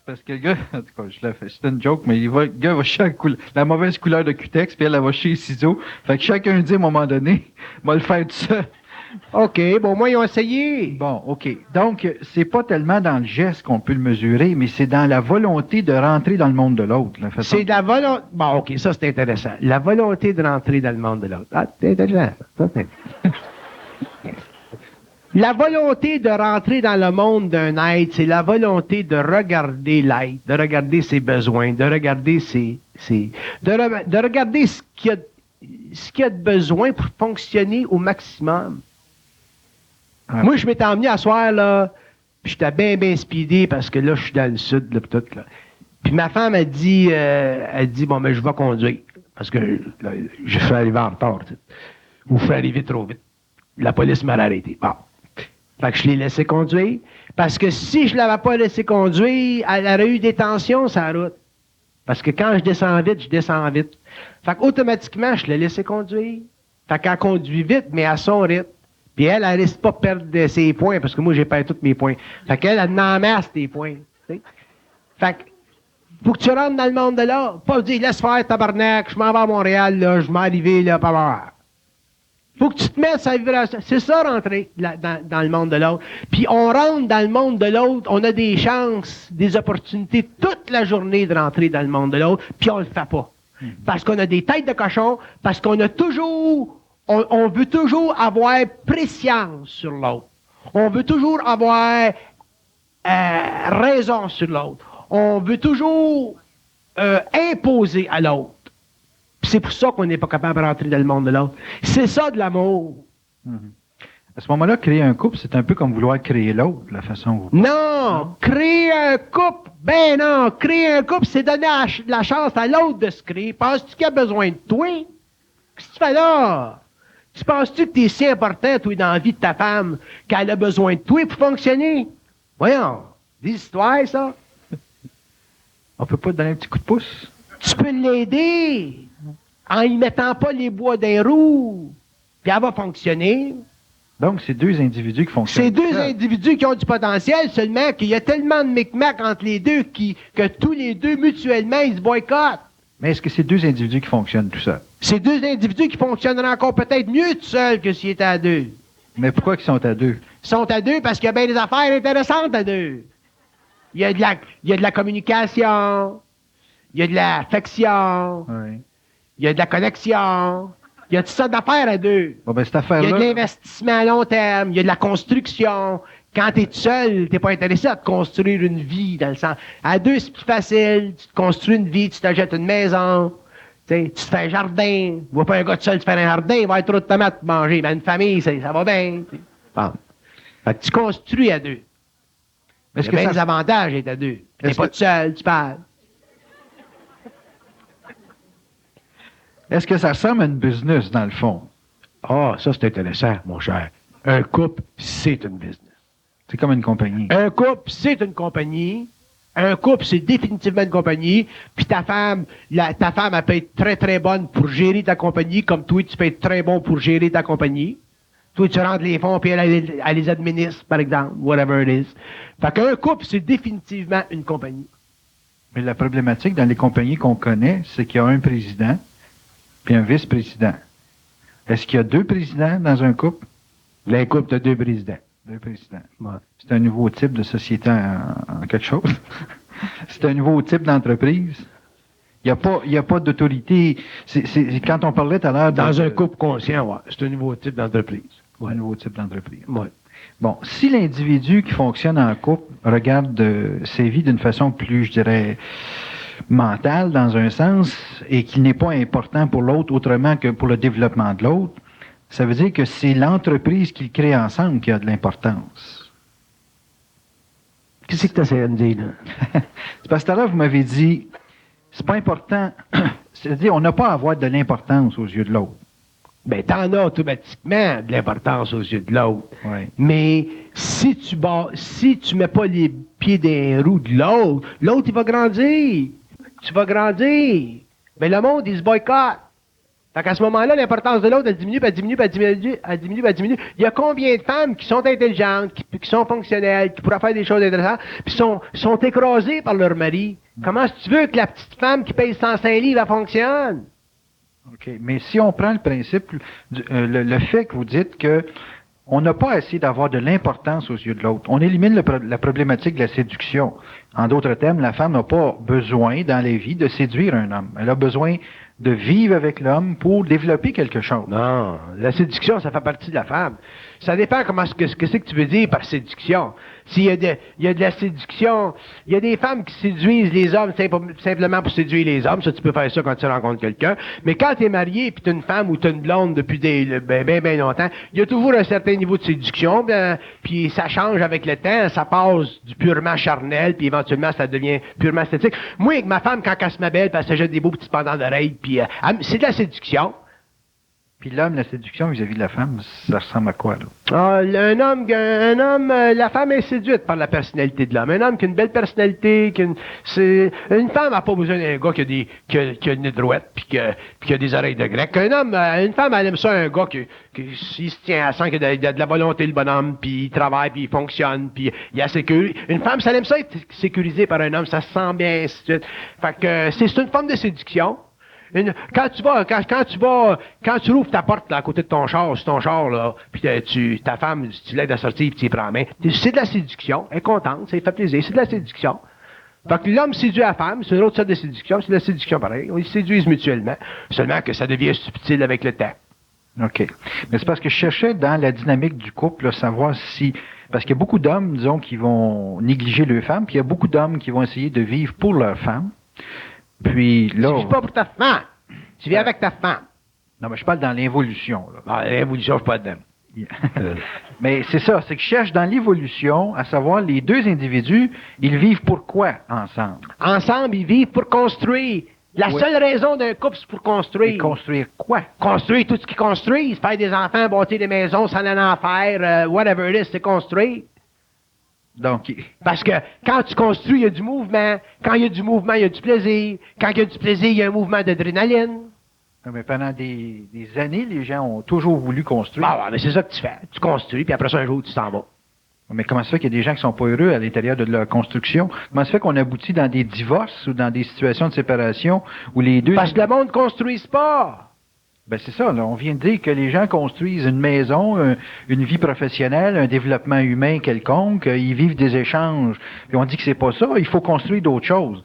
Parce que le gars, en tout cas, je l'ai fait, c'était une joke, mais le gars va chercher la mauvaise couleur de cutex, puis elle va chez les ciseaux. Fait que chacun dit à un moment donné, va le faire tout seul. OK, bon, moi, ils ont essayé. Bon, OK. Donc, c'est pas tellement dans le geste qu'on peut le mesurer, mais c'est dans la volonté de rentrer dans le monde de l'autre. La façon... C'est la volonté... Bon, OK, ça, c'est intéressant. La volonté de rentrer dans le monde de l'autre. Ah, c'est intéressant. Ça, c'est... La volonté de rentrer dans le monde d'un être, c'est la volonté de regarder l'être, de regarder ses besoins, de regarder de regarder ce qu'il y a de besoin pour fonctionner au maximum. Ah. Moi, je m'étais emmené à soir, là, puis j'étais bien speedé parce que là, je suis dans le sud, là, tout, là. Puis ma femme a dit, bon, mais je vais conduire. Parce que là, je suis arrivé en retard, tu sais. Ou je suis arrivé trop vite. La police m'a arrêté. Bon. Fait que je l'ai laissé conduire. Parce que si je l'avais pas laissé conduire, elle aurait eu des tensions sur la route. Parce que quand je descends vite, je descends vite. Fait qu'automatiquement, je l'ai laissé conduire. Fait qu'elle conduit vite, mais à son rythme. Puis elle risque pas de perdre ses points, parce que moi, j'ai perdu tous mes points. Fait qu'elle, elle en masse tes points. T'sais? Fait que, faut que tu rentres dans le monde de là. Pas dire, laisse faire, tabarnak, je m'en vais à Montréal, là, je m'en arrivé, là, pas voir. Faut que tu te mettes à vibration. C'est ça, rentrer dans le monde de l'autre. Puis on rentre dans le monde de l'autre, on a des chances, des opportunités toute la journée de rentrer dans le monde de l'autre, puis on le fait pas. Parce qu'on a des têtes de cochon, parce qu'on a toujours... On veut toujours avoir préscience sur l'autre. On veut toujours avoir raison sur l'autre. On veut toujours imposer à l'autre. Puis c'est pour ça qu'on n'est pas capable de rentrer dans le monde de l'autre. C'est ça de l'amour. À ce moment-là, créer un couple, c'est un peu comme vouloir créer l'autre, la façon où... Non! Créer un couple, ben non! Créer un couple, c'est donner la chance à l'autre de se créer. Penses-tu qu'il a besoin de toi? Qu'est-ce que tu fais là? Tu penses-tu que t'es si important, toi, dans la vie de ta femme, qu'elle a besoin de toi pour fonctionner? Voyons, des histoires, ça. On peut pas te donner un petit coup de pouce? Tu peux l'aider en y mettant pas les bois d'un roues, puis elle va fonctionner. Donc, c'est deux individus qui fonctionnent. C'est deux individus qui ont du potentiel, seulement qu'il y a tellement de micmac entre les deux que tous les deux, mutuellement, ils se boycottent. Mais est-ce que c'est deux individus qui fonctionnent tout ça? C'est deux individus qui fonctionneraient encore peut-être mieux tout seuls que s'ils étaient à deux. Mais pourquoi ils sont à deux? Ils sont à deux parce qu'il y a bien des affaires intéressantes à deux. Il y a de la communication, il y a de l'affection, Oui. il y a de la connexion, il y a toutes sortes d'affaires à deux. Bon, ben, cette Il y affaire-là... a de l'investissement à long terme, il y a de la construction. Quand tu es tout seul, tu n'es pas intéressé à te construire une vie, dans le sens. À deux, c'est plus facile. Tu te construis une vie, tu t'achètes une maison, tu te fais un jardin. Tu vois pas un gars tout seul te faire un jardin, il va être trop de tomates pour manger. Mais une famille, ça va bien. Bon. Fait que tu construis à deux. Il y a bien des avantages d'être à deux. Tu n'es pas tout seul, tu parles. Est-ce que ça ressemble à une business, dans le fond? Ah, ça, c'est intéressant, mon cher. Un couple, c'est une business. C'est comme une compagnie. Un couple, c'est une compagnie. Un couple, c'est définitivement une compagnie, puis ta femme, elle peut être très, très bonne pour gérer ta compagnie, comme toi, tu peux être très bon pour gérer ta compagnie. Toi, tu rentres les fonds, puis elle les administre, par exemple, whatever it is. Fait qu'un couple, c'est définitivement une compagnie. Mais la problématique dans les compagnies qu'on connaît, c'est qu'il y a un président puis un vice-président. Est-ce qu'il y a 2 présidents dans un couple? Un couple de 2 présidents. 2 présidents. Ouais. C'est un nouveau type de société en quelque chose. C'est un nouveau type d'entreprise. Il n'y a pas d'autorité. C'est quand on parlait tout à l'heure... Dans un couple conscient, ouais. C'est un nouveau type d'entreprise. Ouais. Un nouveau type d'entreprise. Ouais. Bon, si l'individu qui fonctionne en couple regarde ses vies d'une façon plus, je dirais, mentale dans un sens, et qu'il n'est pas important pour l'autre autrement que pour le développement de l'autre, ça veut dire que c'est l'entreprise qu'ils créent ensemble qui a de l'importance. Qu'est-ce que tu essaies de me dire, là? C'est parce que tout à l'heure, vous m'avez dit, c'est pas important, c'est-à-dire, on n'a pas à avoir de l'importance aux yeux de l'autre. Ben, t'en as automatiquement de l'importance aux yeux de l'autre. Ouais. Mais si tu mets pas les pieds dans les roues de l'autre, il va grandir. Tu vas grandir. Mais le monde, il se boycotte. Fait qu'à ce moment-là, l'importance de l'autre, elle diminue, puis elle diminue, puis elle diminue, elle diminue, puis elle diminue. Il y a combien de femmes qui sont intelligentes, qui sont fonctionnelles, qui pourraient faire des choses intéressantes, puis sont écrasées par leur mari? Comment est-ce que tu veux que la petite femme qui paye 105 livres, elle fonctionne? OK. Mais si on prend le principe, le fait que vous dites que on n'a pas essayé d'avoir de l'importance aux yeux de l'autre. On élimine la problématique de la séduction. En d'autres termes, la femme n'a pas besoin dans la vie de séduire un homme. Elle a besoin de vivre avec l'homme pour développer quelque chose. Non, la séduction, ça fait partie de la femme. Ça dépend ce que c'est que tu veux dire par séduction. S'il y a de la séduction, il y a des femmes qui séduisent les hommes simplement pour séduire les hommes. Ça, tu peux faire ça quand tu rencontres quelqu'un. Mais quand tu es marié, puis tu as une femme ou tu as une blonde depuis bien longtemps, il y a toujours un certain niveau de séduction, puis ça change avec le temps. Ça passe du purement charnel, puis éventuellement, ça devient purement esthétique. Moi, avec ma femme, quand elle se m'appelle, puis elle se jette des beaux petits pendants d'oreilles, puis c'est de la séduction. Puis l'homme, la séduction vis-à-vis de la femme, ça ressemble à quoi, là? Un homme, la femme est séduite par la personnalité de l'homme. Un homme qui a une belle personnalité, une femme n'a pas besoin d'un gars qui a une droite puis qui a des oreilles de grec. Une femme, elle aime ça, un gars s'il se tient à sang, qu'il a de la volonté, le bonhomme, puis il travaille, puis il fonctionne, puis il a sécurité. Une femme, ça aime ça être sécurisée par un homme, ça se sent bien, ainsi de suite. Fait que c'est une forme de séduction. Quand tu ouvres ta porte là, à côté de ton char, là, puis ta femme, tu l'aides à sortir, puis tu y prends la main, c'est de la séduction. Elle est contente, ça lui fait plaisir, c'est de la séduction. Fait que l'homme séduit la femme, c'est une autre sorte de séduction, c'est de la séduction pareil. Ils se séduisent mutuellement, seulement que ça devient subtil avec le temps. OK. Mais c'est parce que je cherchais dans la dynamique du couple, là, savoir si... Parce qu'il y a beaucoup d'hommes, disons, qui vont négliger leurs femmes, puis il y a beaucoup d'hommes qui vont essayer de vivre pour leur femme. Puis là... Tu vis pas pour ta femme. Tu vis avec ta femme. Non, mais je parle dans l'évolution. L'évolution, je suis pas dedans. Mais c'est ça, c'est que je cherche dans l'évolution, à savoir, les 2 individus, ils vivent pourquoi ensemble? Ensemble, ils vivent pour construire. La seule raison d'un couple, c'est pour construire. Et construire quoi? Construire tout ce qu'ils construisent. Faire des enfants, bâtir des maisons, s'en aller en faire, whatever it is, c'est construire. Donc, parce que quand tu construis, il y a du mouvement. Quand il y a du mouvement, il y a du plaisir. Quand il y a du plaisir, il y a un mouvement d'adrénaline. Mais pendant des années, les gens ont toujours voulu construire. Ah, mais c'est ça que tu fais. Tu construis, puis après ça, un jour, tu t'en vas. Mais comment ça fait qu'il y a des gens qui sont pas heureux à l'intérieur de leur construction? Comment ça fait qu'on aboutit dans des divorces ou dans des situations de séparation où les deux... Parce que le monde ne construise pas. Ben c'est ça, là. On vient de dire que les gens construisent une maison, une vie professionnelle, un développement humain quelconque, ils vivent des échanges. Puis on dit que c'est pas ça, il faut construire d'autres choses.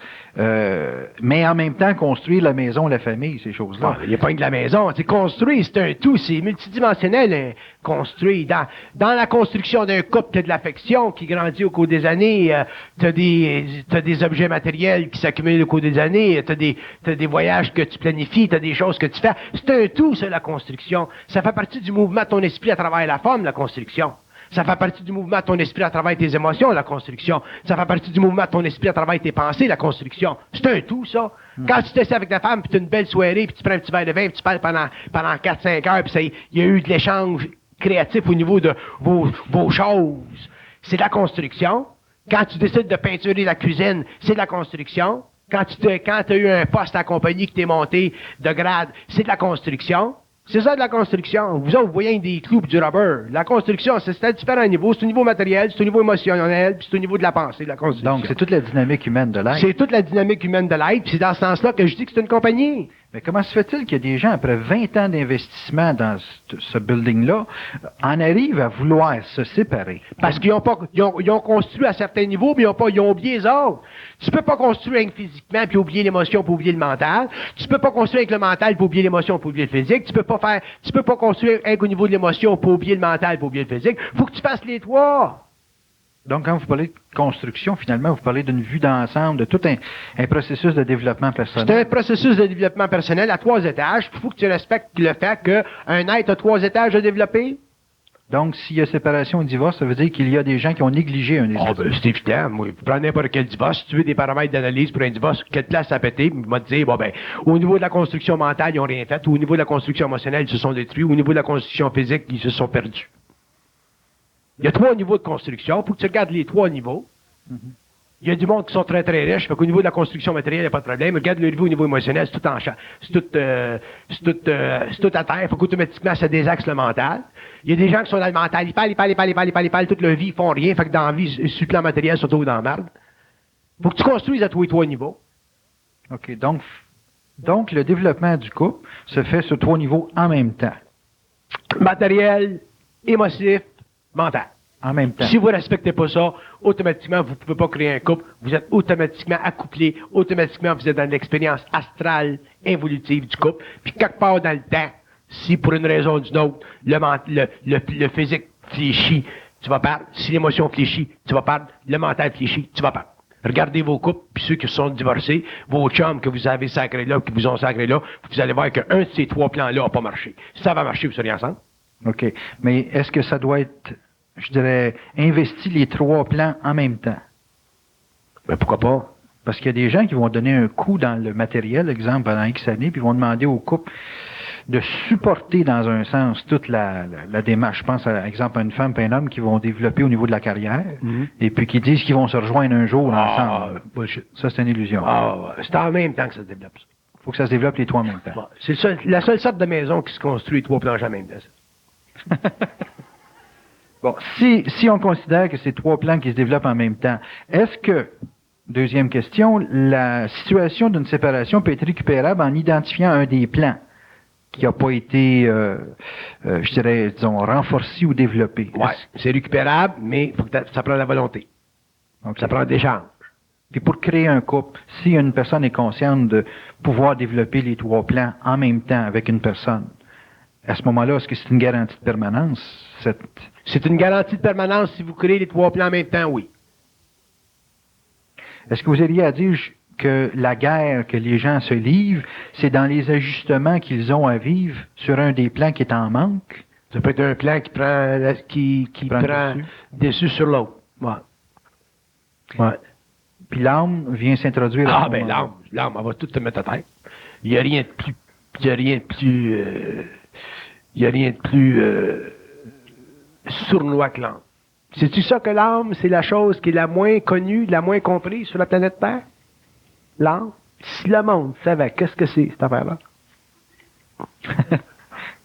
Mais en même temps, construire la maison, la famille, ces choses-là. Il n'y a pas que de la maison, c'est construire, c'est un tout, c'est multidimensionnel, construire. Dans la construction d'un couple, tu as de l'affection qui grandit au cours des années, tu as des objets matériels qui s'accumulent au cours des années, tu as des voyages que tu planifies, tu as des choses que tu fais. C'est un tout, ça, la construction. Ça fait partie du mouvement de ton esprit à travers la forme, la construction. Ça fait partie du mouvement de ton esprit à travers tes émotions, la construction. Ça fait partie du mouvement de ton esprit à travers tes pensées, la construction. C'est un tout, ça. Quand tu t'essaies avec ta femme, puis tu as une belle soirée, puis tu prends un petit verre de vin, puis tu parles pendant 4-5 heures, puis il y a eu de l'échange créatif au niveau de vos choses. C'est de la construction. Quand tu décides de peinturer la cuisine, c'est de la construction. Quand tu as eu un poste à la compagnie que tu es monté de grade, c'est de la construction. C'est ça de la construction. Vous autres, vous voyez des clous et du rubber. La construction, c'est à différents niveaux. C'est au niveau matériel, c'est au niveau émotionnel, puis c'est au niveau de la pensée, de la construction. Donc, c'est toute la dynamique humaine de l'être. C'est toute la dynamique humaine de l'être, puis c'est dans ce sens-là que je dis que c'est une compagnie. Mais comment se fait-il qu'il y a des gens, après 20 ans d'investissement dans ce building-là, en arrivent à vouloir se séparer? Parce qu'ils ont construit à certains niveaux, mais ils ont oublié les autres. Tu peux pas construire physiquement puis oublier l'émotion puis oublier le mental. Tu peux pas construire avec le mental puis oublier l'émotion puis oublier le physique. Tu peux pas construire au niveau de l'émotion pour oublier le mental puis oublier le physique. Faut que tu fasses les trois. Donc, quand vous parlez de construction, finalement, vous parlez d'une vue d'ensemble, de tout un processus de développement personnel. C'est un processus de développement personnel à 3 étages. Il faut que tu respectes le fait qu'un être a 3 étages à développer. Donc, s'il y a séparation et divorce, ça veut dire qu'il y a des gens qui ont négligé un des autres. Ben, c'est évident. Moi, prends n'importe quel divorce. Si tu veux des paramètres d'analyse pour un divorce, quelle place ça a pété, il m'a dit, au niveau de la construction mentale, ils n'ont rien fait. Au niveau de la construction émotionnelle, ils se sont détruits. Au niveau de la construction physique, ils se sont perdus. Il y a 3 niveaux de construction. Il faut que tu regardes les 3 niveaux. Il y a du monde qui sont très, très riches. Fait qu'au niveau de la construction matérielle, il n'y a pas de problème. Regarde le niveau au niveau émotionnel, c'est tout en champ. C'est tout à terre. Faut qu'automatiquement, ça désaxe le mental. Il y a des gens qui sont dans le mental. Ils parlent toute leur vie, ils font rien. Fait que dans la vie, sur le plan matériel, ils sont tous dans la merde. Faut que tu construises à tous les 3 niveaux. OK. Donc, le développement du couple se fait sur 3 niveaux en même temps. Matériel, émotif, mental. En même temps. Si vous ne respectez pas ça, automatiquement, vous ne pouvez pas créer un couple. Vous êtes automatiquement accouplé. Automatiquement, vous êtes dans l'expérience astrale, involutive du couple. Puis quelque part dans le temps, si pour une raison ou d'une autre, le physique fléchit, tu vas perdre. Si l'émotion fléchit, tu vas perdre. Le mental fléchit, tu vas perdre. Regardez vos couples, puis ceux qui sont divorcés, vos chums que vous avez sacrés là, qui vous ont sacrés là, vous allez voir qu'un de ces 3 plans-là n'a pas marché. Si ça va marcher, vous serez ensemble. OK. Mais est-ce que ça doit être, je dirais, investi les 3 plans en même temps? Ben pourquoi pas? Parce qu'il y a des gens qui vont donner un coup dans le matériel, exemple, pendant X années, puis vont demander au couple de supporter, dans un sens, toute la démarche. Je pense, à exemple, à une femme et un homme qui vont développer au niveau de la carrière, et puis qui disent qu'ils vont se rejoindre un jour ensemble. Bullshit. Ça, c'est une illusion. C'est en même temps que ça se développe. Il faut que ça se développe les 3 en même temps. Bon, c'est la seule sorte de maison qui se construit 3 planches en même temps. Bon, si on considère que c'est 3 plans qui se développent en même temps, est-ce que, deuxième question, la situation d'une séparation peut être récupérable en identifiant un des plans qui n'a pas été, je dirais, disons, renforcé ou développé? Ouais, c'est récupérable, mais faut que ça prend la volonté. Donc, ça prend des chances. Puis pour créer un couple, si une personne est consciente de pouvoir développer les 3 plans en même temps avec une personne, à ce moment-là, est-ce que c'est une garantie de permanence? C'est une garantie de permanence si vous créez les 3 plans en même temps, oui. Est-ce que vous auriez à dire que la guerre que les gens se livrent, c'est dans les ajustements qu'ils ont à vivre sur un des plans qui est en manque? Ça peut être un plan qui prend dessus sur l'autre. Ouais. Ouais. Puis l'âme vient s'introduire. Ah, ben l'âme, elle va tout te mettre à terre. Il n'y a rien de plus sournois que l'âme. C'est-tu ça que l'âme, c'est la chose qui est la moins connue, la moins comprise sur la planète Terre? L'âme? Si le monde savait qu'est-ce que c'est, cette affaire-là?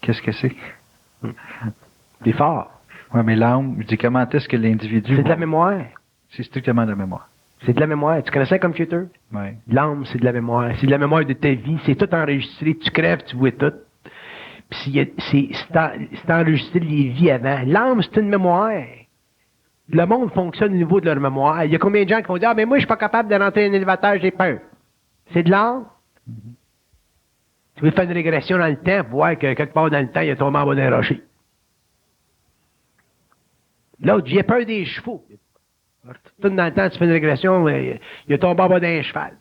Qu'est-ce que c'est? C'est fort. Oui, mais l'âme, je dis comment est-ce que l'individu... C'est de la mémoire. C'est strictement de la mémoire. C'est de la mémoire. Tu connaissais un computer? Oui. L'âme, c'est de la mémoire. C'est de la mémoire de ta vie. C'est tout enregistré. Tu crèves, tu vois tout. Puis c'est enregistré les vies avant. L'âme, c'est une mémoire. Le monde fonctionne au niveau de leur mémoire. Il y a combien de gens qui vont dire « Ah, mais moi, je suis pas capable de rentrer dans un élévateur, j'ai peur. » C'est de l'âme. Tu veux faire une régression dans le temps, voir que quelque part dans le temps, il est tombé en bas d'un rocher. L'autre, j'ai peur des chevaux. Tout dans le temps, tu fais une régression, il est tombé en bas d'un cheval.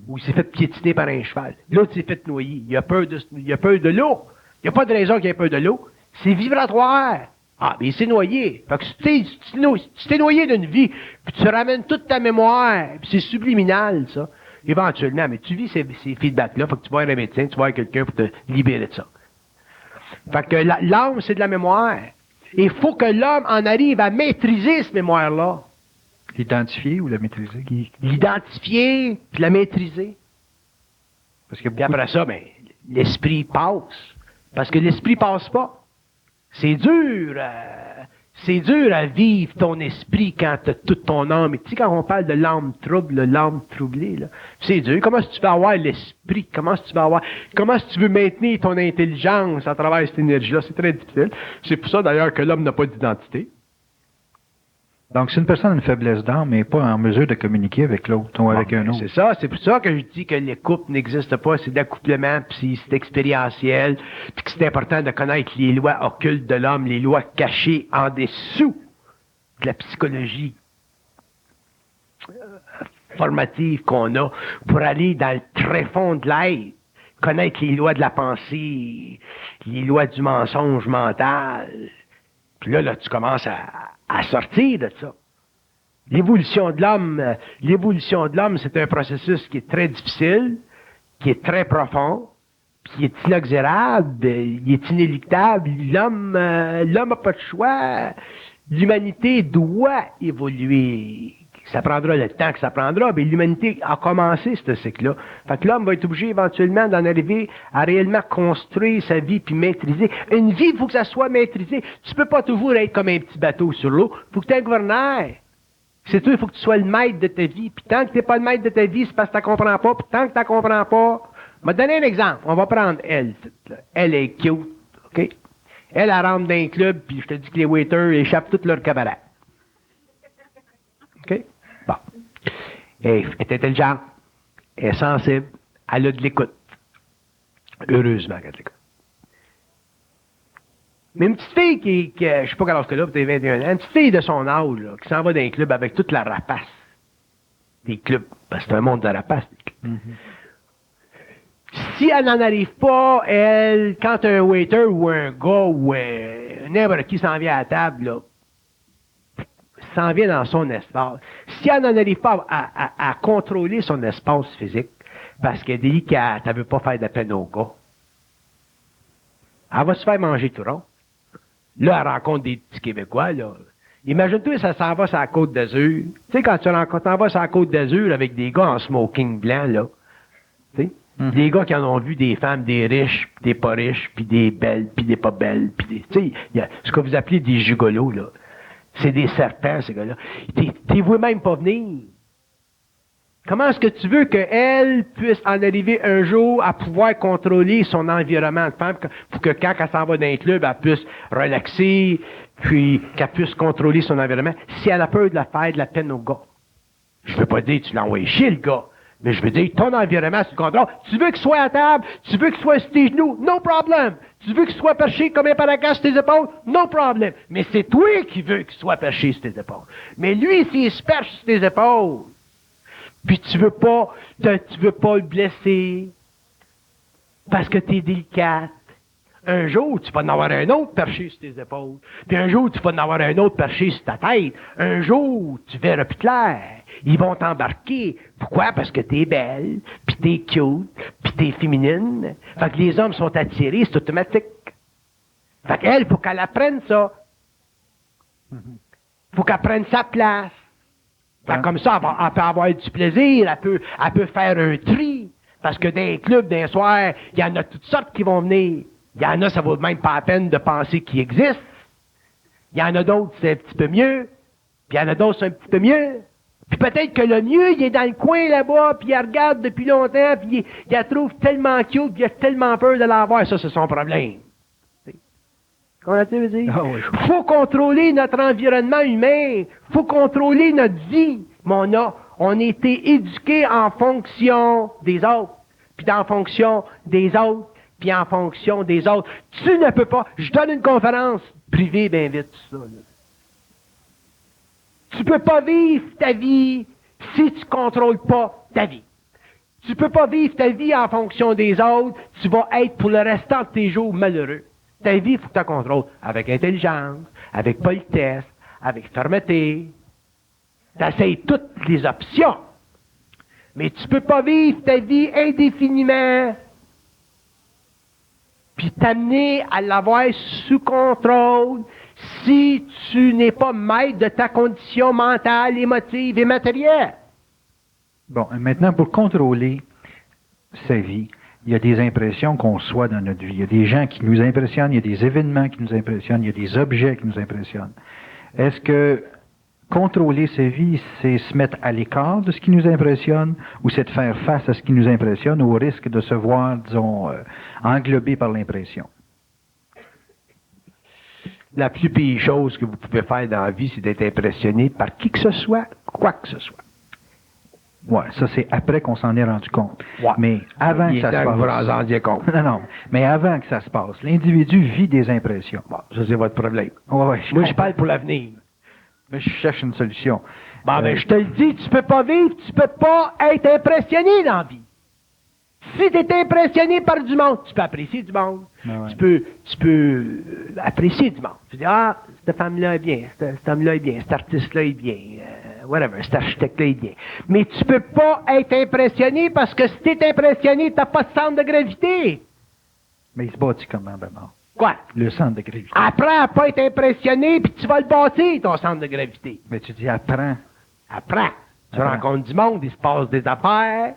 Ou il s'est fait piétiner par un cheval. L'autre s'est fait noyer. Il a peur de l'eau. Il n'y a pas de raison qu'il ait peur de l'eau. C'est vibratoire. Ah, mais il s'est noyé. Fait que si tu t'es noyé d'une vie, puis tu ramènes toute ta mémoire, puis c'est subliminal, ça, éventuellement, mais tu vis ces feedbacks-là, faut que tu vois un médecin, tu vois quelqu'un pour te libérer de ça. Fait que l'âme, c'est de la mémoire. Et il faut que l'homme en arrive à maîtriser cette mémoire-là. L'identifier ou la maîtriser? L'identifier, puis la maîtriser. Parce que Puis après ça, ben, l'esprit passe. Parce que l'esprit passe pas. C'est dur à vivre ton esprit quand tu as toute ton âme. Et tu sais, quand on parle de l'âme trouble, l'âme troublée, là, c'est dur. Comment est-ce que tu vas avoir l'esprit? Comment est-ce que tu veux maintenir ton intelligence à travers cette énergie-là? C'est très difficile. C'est pour ça, d'ailleurs, que l'homme n'a pas d'identité. Donc, si une personne a une faiblesse d'âme, mais n'est pas en mesure de communiquer avec l'autre ou avec un autre. C'est ça, c'est pour ça que je dis que les couples n'existent pas, c'est d'accouplement, puis c'est expérientiel, puis que c'est important de connaître les lois occultes de l'homme, les lois cachées en dessous de la psychologie formative qu'on a pour aller dans le très fond de l'être, connaître les lois de la pensée, les lois du mensonge mental. Puis là, tu commences à sortir de ça. L'évolution de l'homme, c'est un processus qui est très difficile, qui est très profond, puis qui est inexorable, il est inéluctable. L'homme n'a pas de choix. L'humanité doit évoluer. Ça prendra le temps que ça prendra, mais l'humanité a commencé ce cycle-là. Fait que l'homme va être obligé éventuellement d'en arriver à réellement construire sa vie puis maîtriser. Une vie, il faut que ça soit maîtrisé. Tu peux pas toujours être comme un petit bateau sur l'eau. Il faut que tu aies un gouverneur. C'est tout, il faut que tu sois le maître de ta vie. Puis tant que tu n'es pas le maître de ta vie, c'est parce que tu ne comprends pas. Puis tant que tu ne comprends pas, je vais te donner un exemple. On va prendre elle. Elle est cute, OK? Elle rentre dans un club, puis je te dis que les waiters échappent tout leur cabaret. OK? Bon. Elle est intelligente, elle est sensible, elle a de l'écoute. Heureusement qu'elle a de l'écoute. Mais une petite fille qui je sais pas quel âge que là, peut-être 21 ans, une petite fille de son âge, là, qui s'en va dans un club avec toute la rapace des clubs, parce que c'est un monde de rapace, des clubs. Si elle n'en arrive pas, elle, quand un waiter ou un gars ou n'importe qui s'en vient à la table, là, s'en vient dans son espace. Si elle n'en arrive pas à contrôler son espace physique, parce qu'elle est délicate, elle ne veut pas faire de la peine au gars, elle va se faire manger tout rond. Là, elle rencontre des petits Québécois, là. Imagine-toi, ça s'en va sur la Côte d'Azur. Tu sais, quand tu t'en vas sur la Côte d'Azur avec des gars en smoking blanc, là. Tu sais? Des gars qui en ont vu des femmes, des riches, puis des pas riches, puis des belles, puis des pas belles, puis des... Tu sais, il y a ce que vous appelez des gigolos, là. C'est des serpents, ces gars-là. T'es vois même pas venir. Comment est-ce que tu veux qu'elle puisse en arriver un jour à pouvoir contrôler son environnement de femme pour que quand elle s'en va dans un club, elle puisse relaxer, puis qu'elle puisse contrôler son environnement, si elle a peur de la faire de la peine au gars? Je veux pas dire que tu l'envoies chier, le gars, mais je veux dire ton environnement, c'est le contrôle. Tu veux qu'il soit à table, tu veux qu'il soit sur tes genoux, no problem. Tu veux qu'il soit perché comme un paracasse sur tes épaules, no problem. Mais c'est toi qui veux qu'il soit perché sur tes épaules. Mais lui, s'il se perche sur tes épaules, puis tu veux pas le blesser parce que tu es délicate. Un jour, tu vas en avoir un autre perché sur tes épaules. Puis un jour, tu vas en avoir un autre perché sur ta tête. Un jour, tu verras plus clair. Ils vont t'embarquer. Pourquoi? Parce que t'es belle, puis t'es cute, puis t'es féminine. Fait que les hommes sont attirés, c'est automatique. Fait qu'elle, faut qu'elle apprenne ça. Faut qu'elle prenne sa place. Ben, comme ça, elle peut avoir du plaisir, elle peut faire un tri. Parce que dans les clubs, d'un soir, il y en a toutes sortes qui vont venir. Il y en a, ça vaut même pas la peine de penser qu'ils existent. Il y en a d'autres, c'est un petit peu mieux. Puis il y en a d'autres, c'est un petit peu mieux. Puis peut-être que le mieux, il est dans le coin là-bas, puis il regarde depuis longtemps, puis il la trouve tellement cute, puis il a tellement peur de l'avoir. Ça, c'est son problème. Comment tu veux dire? Ah oui. Faut contrôler notre environnement humain. Faut contrôler notre vie. Mais on a été éduqués en fonction des autres. Puis en fonction des autres. Puis en fonction des autres. Tu ne peux pas. Je donne une conférence privée bien vite, tout ça. Là. Tu peux pas vivre ta vie si tu contrôles pas ta vie. Tu peux pas vivre ta vie en fonction des autres. Tu vas être pour le restant de tes jours malheureux. Ta vie, il faut que tu la contrôles avec intelligence, avec politesse, avec fermeté. Tu essaies toutes les options. Mais tu ne peux pas vivre ta vie indéfiniment. puis t'amener à l'avoir sous contrôle si tu n'es pas maître de ta condition mentale, émotive et matérielle. Bon, maintenant, pour contrôler sa vie, il y a des impressions qu'on reçoit dans notre vie. Il y a des gens qui nous impressionnent, il y a des événements qui nous impressionnent, il y a des objets qui nous impressionnent. Est-ce que contrôler sa vie, c'est se mettre à l'écart de ce qui nous impressionne ou c'est de faire face à ce qui nous impressionne au risque de se voir, disons, englobé par l'impression? La plus pire chose que vous pouvez faire dans la vie, c'est d'être impressionné par qui que ce soit, quoi que ce soit. Ouais, ça c'est après qu'on s'en est rendu compte. Ouais. Mais avant que ça se passe. Vous en rendiez compte. Non, mais avant que ça se passe, l'individu vit des impressions. Bon, ça c'est votre problème. Ouais, Moi, je parle pour l'avenir. Mais je cherche une solution. Bon, ben, je te le dis, tu peux pas vivre, tu peux pas être impressionné dans la vie. Si tu es impressionné par du monde, tu peux apprécier du monde. Ouais. Tu peux apprécier du monde. Tu dis, ah, cette femme-là est bien, cet homme-là est bien, cet artiste-là est bien, whatever, cet architecte-là est bien. Mais tu peux pas être impressionné parce que si tu es impressionné, tu n'as pas de centre de gravité. Mais il se bâtit comment, Bernard? Quoi? Le centre de gravité. Apprends à pas être impressionné, puis tu vas le bâtir, ton centre de gravité. Mais tu dis apprends. Apprends. Tu rencontres du monde, il se passe des affaires.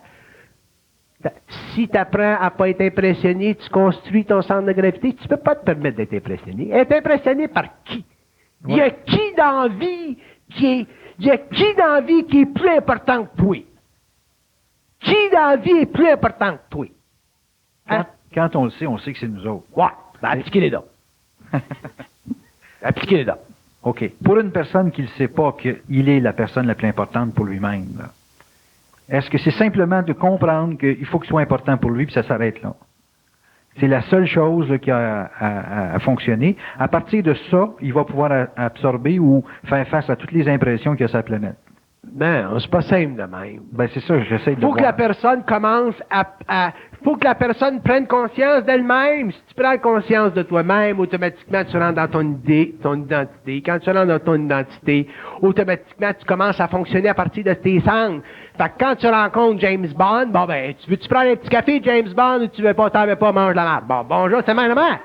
Si tu apprends à pas être impressionné, tu construis ton centre de gravité, tu peux pas te permettre d'être impressionné. Être impressionné par qui? Il y a qui dans la vie qui est plus important que toi? Qui dans la vie est plus important que toi? Hein? Quand on le sait, on sait que c'est nous autres. Ouais, ben appliquez-les donc. Appliquez-les donc. OK. Pour une personne qui ne sait pas qu'il est la personne la plus importante pour lui-même, là, est-ce que c'est simplement de comprendre qu'il faut que ce soit important pour lui, puis ça s'arrête là? C'est la seule chose là, qui a à fonctionner. À partir de ça, il va pouvoir absorber ou faire face à toutes les impressions qu'il y a sur la planète. Ben, c'est pas simple de même. Ben, c'est ça, j'essaie de Faut voir. que la personne commence faut que la personne prenne conscience d'elle-même. Si tu prends conscience de toi-même, automatiquement, tu rentres dans ton identité. Quand tu rentres dans ton identité, automatiquement, tu commences à fonctionner à partir de tes sens. Fait que quand tu rencontres James Bond, bon, ben, tu prends un petit café, James Bond, ou tu veux pas, t'en veux pas, mange la merde. Bon, bonjour, c'est même la merde.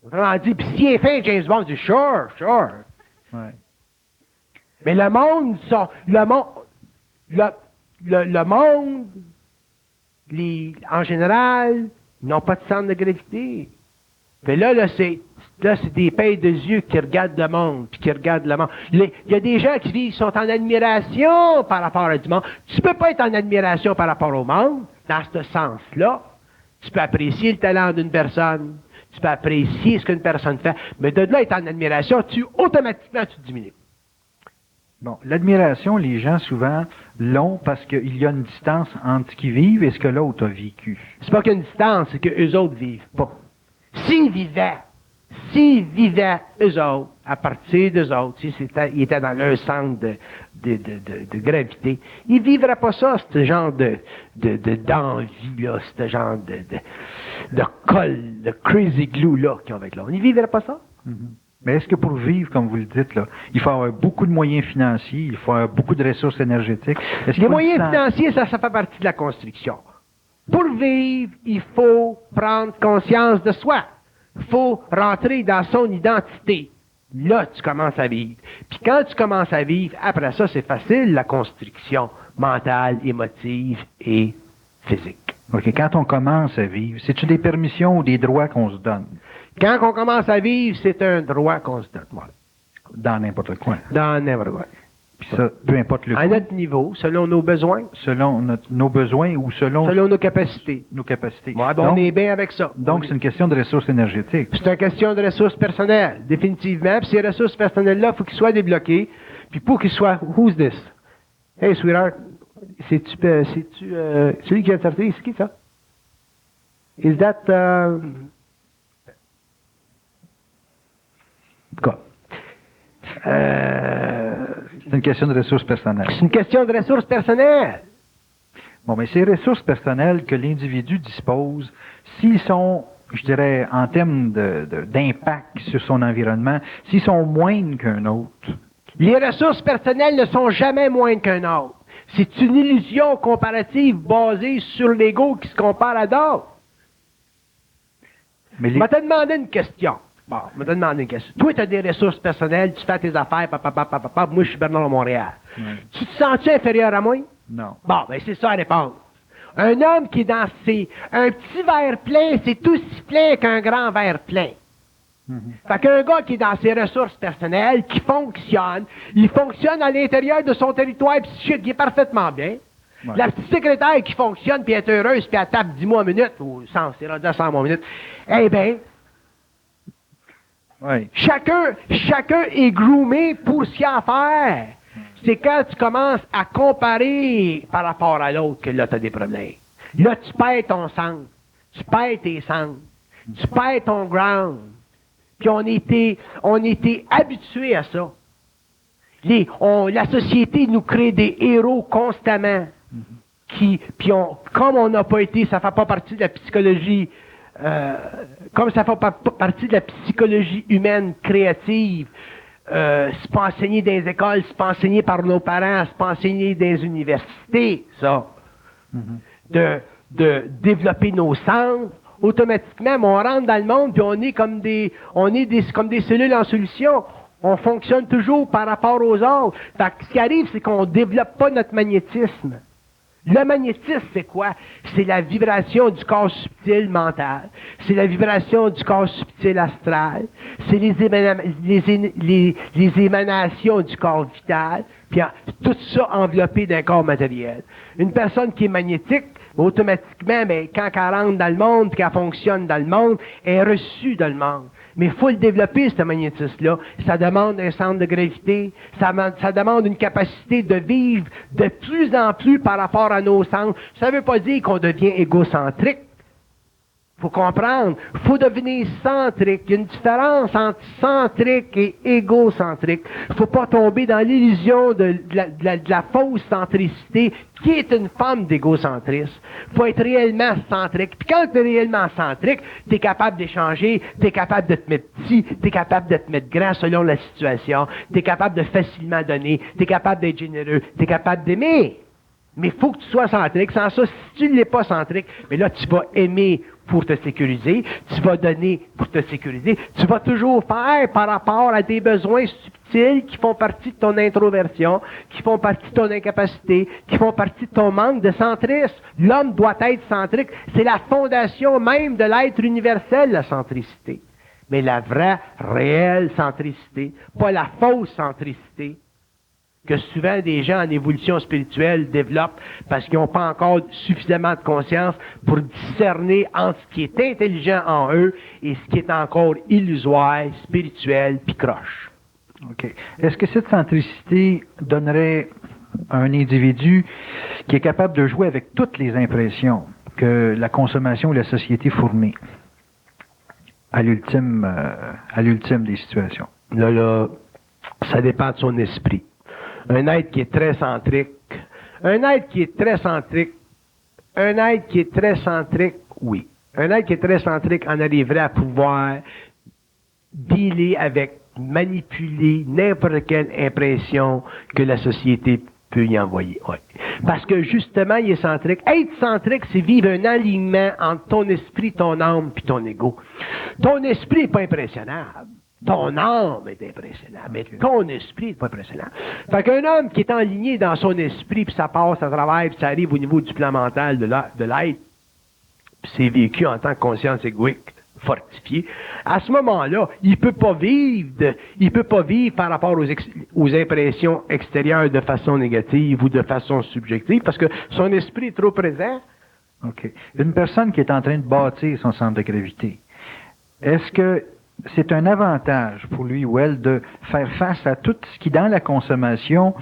Autrement dit, pis s'il est fait, James Bond, tu dis, sure. Ouais. Mais le monde, en général, ils n'ont pas de centre de gravité. Puis là, c'est des pailles de yeux qui regardent le monde, puis qui regardent le monde. Il y a des gens qui sont en admiration par rapport à du monde. Tu peux pas être en admiration par rapport au monde, dans ce sens-là. Tu peux apprécier le talent d'une personne, tu peux apprécier ce qu'une personne fait, mais de là, être en admiration, automatiquement, tu diminues. Bon, l'admiration, les gens souvent l'ont parce qu'il y a une distance entre ce qu'ils vivent et ce que l'autre a vécu. C'est pas qu'il y a une distance, c'est qu'eux autres vivent pas. S'ils vivaient, eux autres, à partir d'eux autres, ils étaient dans leur centre de gravité, ils vivraient pas ça, ce genre d'envie, là, ce genre de colle, de crazy glue, là, qu'ils ont avec l'autre. Ils vivraient pas ça. Mm-hmm. Mais est-ce que pour vivre, comme vous le dites, là, il faut avoir beaucoup de moyens financiers, il faut avoir beaucoup de ressources énergétiques? Les moyens financiers, ça fait partie de la construction. Pour vivre, il faut prendre conscience de soi. Il faut rentrer dans son identité. Là, tu commences à vivre. Puis quand tu commences à vivre, après ça, c'est facile, la construction mentale, émotive et physique. OK, quand on commence à vivre, c'est-tu des permissions ou des droits qu'on se donne? Quand on commence à vivre, c'est un droit qu'on se donne. Voilà. Dans n'importe quoi. Dans n'importe quoi. Puis ça, peu importe le À notre niveau, selon nos besoins. Selon nos besoins ou selon nos capacités. Nos capacités. Ouais, donc, on est bien avec ça. Donc, c'est une question de ressources énergétiques. C'est une question de ressources personnelles, définitivement. Puis ces ressources personnelles-là, il faut qu'ils soient débloqués. Puis pour qu'ils soient... Who's this? Hey, sweetheart, c'est-tu celui qui a sorti? C'est qui, ça? Is that... Quoi? C'est une question de ressources personnelles. C'est une question de ressources personnelles. Bon, mais ces ressources personnelles que l'individu dispose, s'ils sont, je dirais, en termes d'impact sur son environnement, s'ils sont moindres qu'un autre. Les ressources personnelles ne sont jamais moindres qu'un autre. C'est une illusion comparative basée sur l'ego qui se compare à d'autres. Mais Je vais te demander une question. Bon, je vais te demander une question. Toi, tu as des ressources personnelles, tu fais tes affaires, papa, moi, je suis Bernard de Montréal. Ouais. Tu te sens-tu inférieur à moi? Non. Bon, ben c'est ça la réponse. Un homme qui est dans un petit verre plein, c'est aussi plein qu'un grand verre plein. Fait qu'un gars qui est dans ses ressources personnelles, qui fonctionne, il fonctionne à l'intérieur de son territoire psychique, il est parfaitement bien. Ouais. La petite secrétaire qui fonctionne, puis est heureuse, puis elle tape 10 mois minutes, ou 100, c'est rendu à 100 mois minutes, eh bien, Oui. chacun est groomé pour ce qu'il a à faire. C'est quand tu commences à comparer par rapport à l'autre que là, tu as des problèmes. Là, tu perds ton sens. Tu perds tes sens. Tu perds ton ground. Puis on était habitués à ça. La société nous crée des héros constamment. Comme on n'a pas été, ça fait pas partie de la psychologie, comme ça fait pas partie de la psychologie humaine créative, c'est pas enseigné dans les écoles, c'est pas enseigné par nos parents, c'est pas enseigné dans les universités, ça. De développer nos sens. Automatiquement, on rentre dans le monde, puis on est comme des cellules en solution. On fonctionne toujours par rapport aux autres. Fait que ce qui arrive, c'est qu'on développe pas notre magnétisme. Le magnétisme, c'est quoi? C'est la vibration du corps subtil mental. C'est la vibration du corps subtil astral. C'est les émanations du corps vital. Puis tout ça enveloppé d'un corps matériel. Une personne qui est magnétique, automatiquement, quand elle rentre dans le monde, qu'elle fonctionne dans le monde, elle est reçue dans le monde. Mais il faut le développer, ce magnétisme-là. Ça demande un centre de gravité, ça demande une capacité de vivre de plus en plus par rapport à nos sens. Ça ne veut pas dire qu'on devient égocentrique. Il faut comprendre, il faut devenir centrique. Il y a une différence entre centrique et égocentrique. Il ne faut pas tomber dans l'illusion de la fausse centricité qui est une forme d'égocentrisme. Il faut être réellement centrique. Puis quand tu es réellement centrique, tu es capable d'échanger, tu es capable de te mettre petit, tu es capable de te mettre grand selon la situation, tu es capable de facilement donner, tu es capable d'être généreux, tu es capable d'aimer. Mais il faut que tu sois centrique. Sans ça, si tu ne l'es pas centrique, mais là, tu vas aimer pour te sécuriser, tu vas donner pour te sécuriser, tu vas toujours faire par rapport à tes besoins subtils qui font partie de ton introversion, qui font partie de ton incapacité, qui font partie de ton manque de centrisme. L'homme doit être centrique. C'est la fondation même de l'être universel, la centricité. Mais la vraie, réelle centricité, pas la fausse centricité, que souvent des gens en évolution spirituelle développent parce qu'ils n'ont pas encore suffisamment de conscience pour discerner entre ce qui est intelligent en eux et ce qui est encore illusoire, spirituel, puis croche. OK. Est-ce que cette centricité donnerait à un individu qui est capable de jouer avec toutes les impressions que la consommation ou la société fournit à l'ultime des situations? Là, Ça dépend de son esprit. Un être qui est très centrique, oui. Un être qui est très centrique en arriverait à pouvoir dealer avec, manipuler n'importe quelle impression que la société peut y envoyer. Oui. Parce que justement, il est centrique. Être centrique, c'est vivre un alignement entre ton esprit, ton âme puis ton ego. Ton esprit n'est pas impressionnable. Ton âme est impressionnante, mais ton esprit n'est pas impressionnant. Fait qu'un homme qui est enligné dans son esprit, puis ça passe à travers, puis ça arrive au niveau du plan mental de l'être, puis c'est vécu en tant que conscience égoïque fortifiée, à ce moment-là, il peut pas vivre par rapport aux impressions extérieures de façon négative ou de façon subjective, parce que son esprit est trop présent. OK. Une personne qui est en train de bâtir son centre de gravité, est-ce que c'est un avantage pour lui ou elle de faire face à tout ce qui, dans la consommation,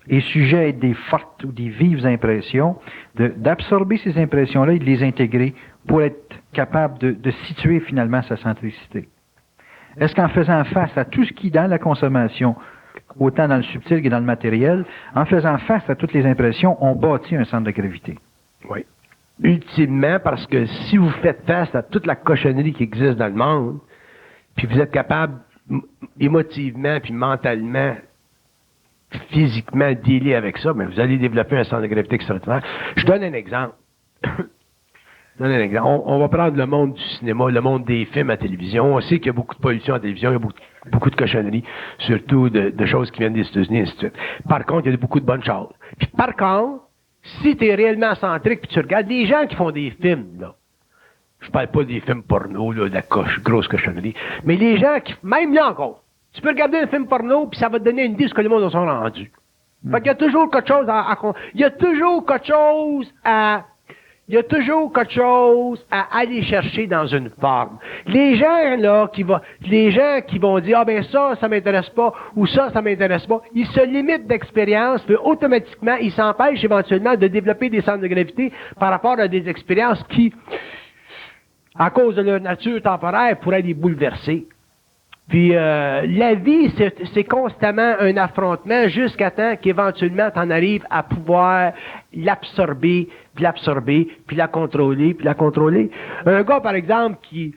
est sujet à des fortes ou des vives impressions, d'absorber ces impressions-là et de les intégrer pour être capable de situer finalement sa centricité? Est-ce qu'en faisant face à tout ce qui, dans la consommation, autant dans le subtil que dans le matériel, en faisant face à toutes les impressions, on bâtit un centre de gravité? Oui. Ultimement, parce que si vous faites face à toute la cochonnerie qui existe dans le monde, puis vous êtes capable, émotivement, puis mentalement, physiquement, de dealer avec ça, mais vous allez développer un centre de gravité extraordinaire. Je donne un exemple. donner un exemple. On va prendre le monde du cinéma, le monde des films à télévision. On sait qu'il y a beaucoup de pollution à télévision, il y a beaucoup de cochonneries, surtout de choses qui viennent des États-Unis, et ainsi de suite. Par contre, il y a beaucoup de bonnes choses. Puis par contre, si tu es réellement centrique, puis tu regardes les gens qui font des films, là, je parle pas des films porno, là, de la grosse cochonnerie, mais les gens qui, même là encore, tu peux regarder un film porno, puis ça va te donner une idée de ce que les mondes sont rendus. Fait qu'il y a toujours quelque chose il y a toujours quelque chose à aller chercher dans une forme. Les gens qui vont dire, ah ben ça m'intéresse pas, ou ça m'intéresse pas, ils se limitent d'expérience, puis automatiquement, ils s'empêchent éventuellement de développer des centres de gravité par rapport à des expériences qui, à cause de leur nature temporaire, pourraient les bouleverser. Puis la vie, c'est constamment un affrontement jusqu'à temps qu'éventuellement tu en arrives à pouvoir l'absorber, puis la contrôler. Un gars, par exemple, qui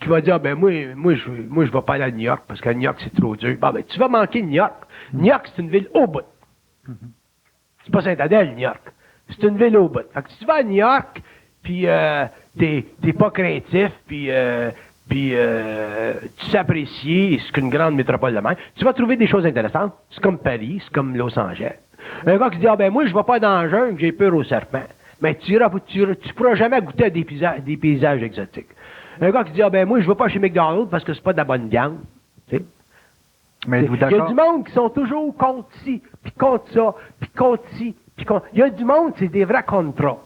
va dire, ben moi je vais pas aller à New York parce qu'à New York c'est trop dur. Ben tu vas manquer New York. New York c'est une ville au bout. C'est pas Saint-Adèle, New York. C'est une ville au bout. Fait que si tu vas à New York, puis t'es pas craintif, puis tu sais apprécier ce qu'une grande métropole de même, tu vas trouver des choses intéressantes. C'est comme Paris, c'est comme Los Angeles. Un gars qui dit, ah ben moi je vais pas dans le jungle, j'ai peur aux serpents. Mais tu pourras jamais goûter à des paysages exotiques. Un gars qui dit, ah ben moi je vais pas chez McDonald's parce que c'est pas de la bonne viande. Tu sais? Mais Il y a du monde qui sont toujours contre ci, puis contre ça, puis contre ci, puis contre... Il y a du monde, c'est des vrais contrats.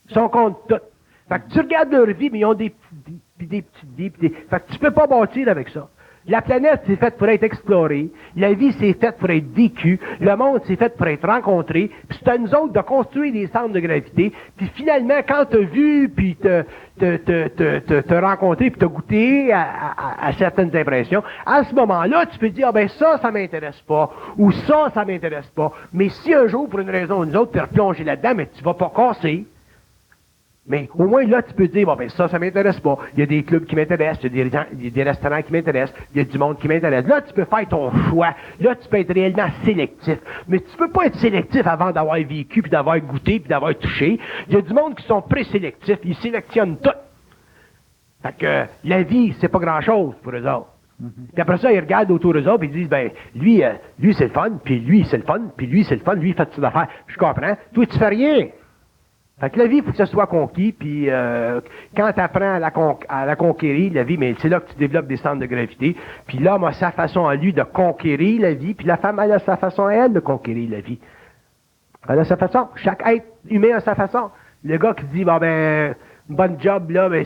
Ils sont contre tout. Fait que tu regardes leur vie, mais ils ont des petites vies. Fait que tu peux pas bâtir avec ça. La planète, c'est faite pour être explorée. La vie, c'est faite pour être vécue. Le monde, c'est fait pour être rencontré. Puis c'est à nous autres de construire des centres de gravité. Puis finalement, quand t'as vu, puis t'as rencontré, puis t'as goûté à certaines impressions, à ce moment-là, tu peux dire, ah ben ça m'intéresse pas. Ou ça m'intéresse pas. Mais si un jour, pour une raison ou une autre, t'es replongé là-dedans, mais tu vas pas casser. Mais au moins, là, tu peux dire, bon, ben ça m'intéresse pas. Il y a des clubs qui m'intéressent, il y a des restaurants qui m'intéressent, il y a du monde qui m'intéresse. Là, tu peux faire ton choix. Là, tu peux être réellement sélectif. Mais tu peux pas être sélectif avant d'avoir vécu, puis d'avoir goûté, puis d'avoir touché. Il y a du monde qui sont présélectifs. Ils sélectionnent tout. Fait que la vie, c'est pas grand-chose pour eux autres. Puis après ça, ils regardent autour d'eux autres, puis ils disent, ben, lui c'est le fun, puis lui, c'est le fun, puis lui, c'est le fun, lui, il fait toutes affaires. Je comprends. Toi, tu fais rien. Fait que la vie, il faut que ça soit conquis, puis quand tu apprends à la conquérir, la vie, mais c'est là que tu développes des centres de gravité. Puis l'homme a sa façon à lui de conquérir la vie, puis la femme elle a sa façon à elle de conquérir la vie. Elle a sa façon. Chaque être humain a sa façon. Le gars qui dit, bon ben, bonne job, là, ben,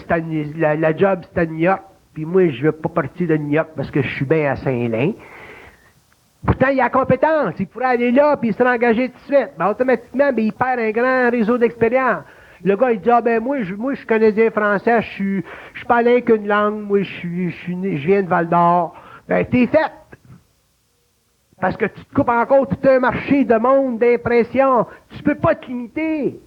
la job, c'est à New York, puis moi, je veux pas partir de New York parce que je suis bien à Saint-Lin. Pourtant, il a la compétence. Il pourrait aller là puis se engager tout de suite. Ben, automatiquement, ben, il perd un grand réseau d'expérience. Le gars, il dit, ah, ben, moi, je suis canadien-français, je suis pas allé qu'une langue, moi, je viens de Val-d'Or. Ben, t'es fait. Parce que tu te coupes encore tout un marché de monde, d'impression. Tu peux pas te limiter.